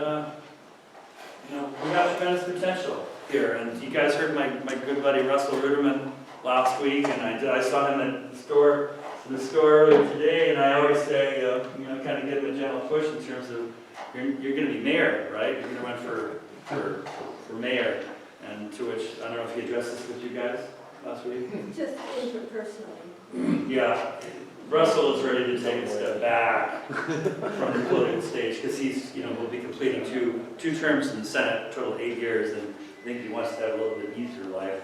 know, we have tremendous potential here. And you guys heard my good buddy Russell Ruderman last week, and I saw him at the store earlier today, and I always say, you know, kind of give him a gentle push in terms of you're going to be mayor, right? You're going to run for mayor, and to which I don't know if he addressed this with you guys last week. Just interpersonally. Yeah, Russell is ready to take a step back from the political stage because he's, you know, will be completing two terms in the Senate, total 8 years, and I think he wants to have a little bit easier life.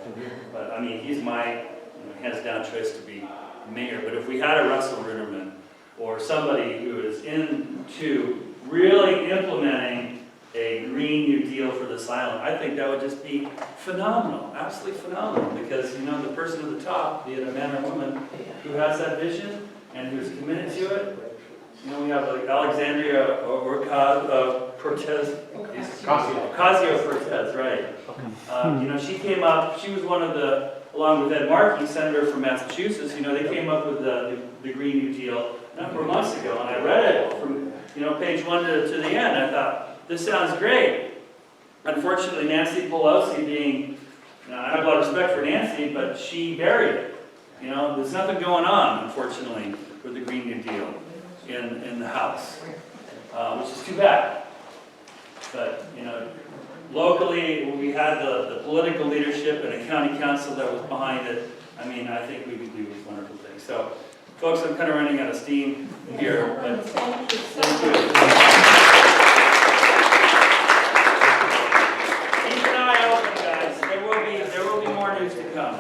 But I mean, he's my hands down choice to be mayor. But if we had a Russell Ruderman or somebody who is into really implementing a Green New Deal for this island, I think that would just be phenomenal, absolutely phenomenal, because you know the person at the top, be it a man or woman, who has that vision and who's committed to it. You know, we have like Alexandria Ocasio-Cortez, right? You know, she came up. She was one of the, along with Ed Markey, senator from Massachusetts. You know, they came up with the Green New Deal a number of months ago, and I read it from page 1 to the end. I thought, this sounds great. Unfortunately, Nancy Pelosi being, I have a lot of respect for Nancy, but she buried it. You know, there's nothing going on, unfortunately, with the Green New Deal in the House, which is too bad. But, you know, locally, we had the political leadership and a county council that was behind it. I mean, I think we could do wonderful things. So, folks, I'm kind of running out of steam here, but thank you. Keep an eye open, guys. There will be more news to come.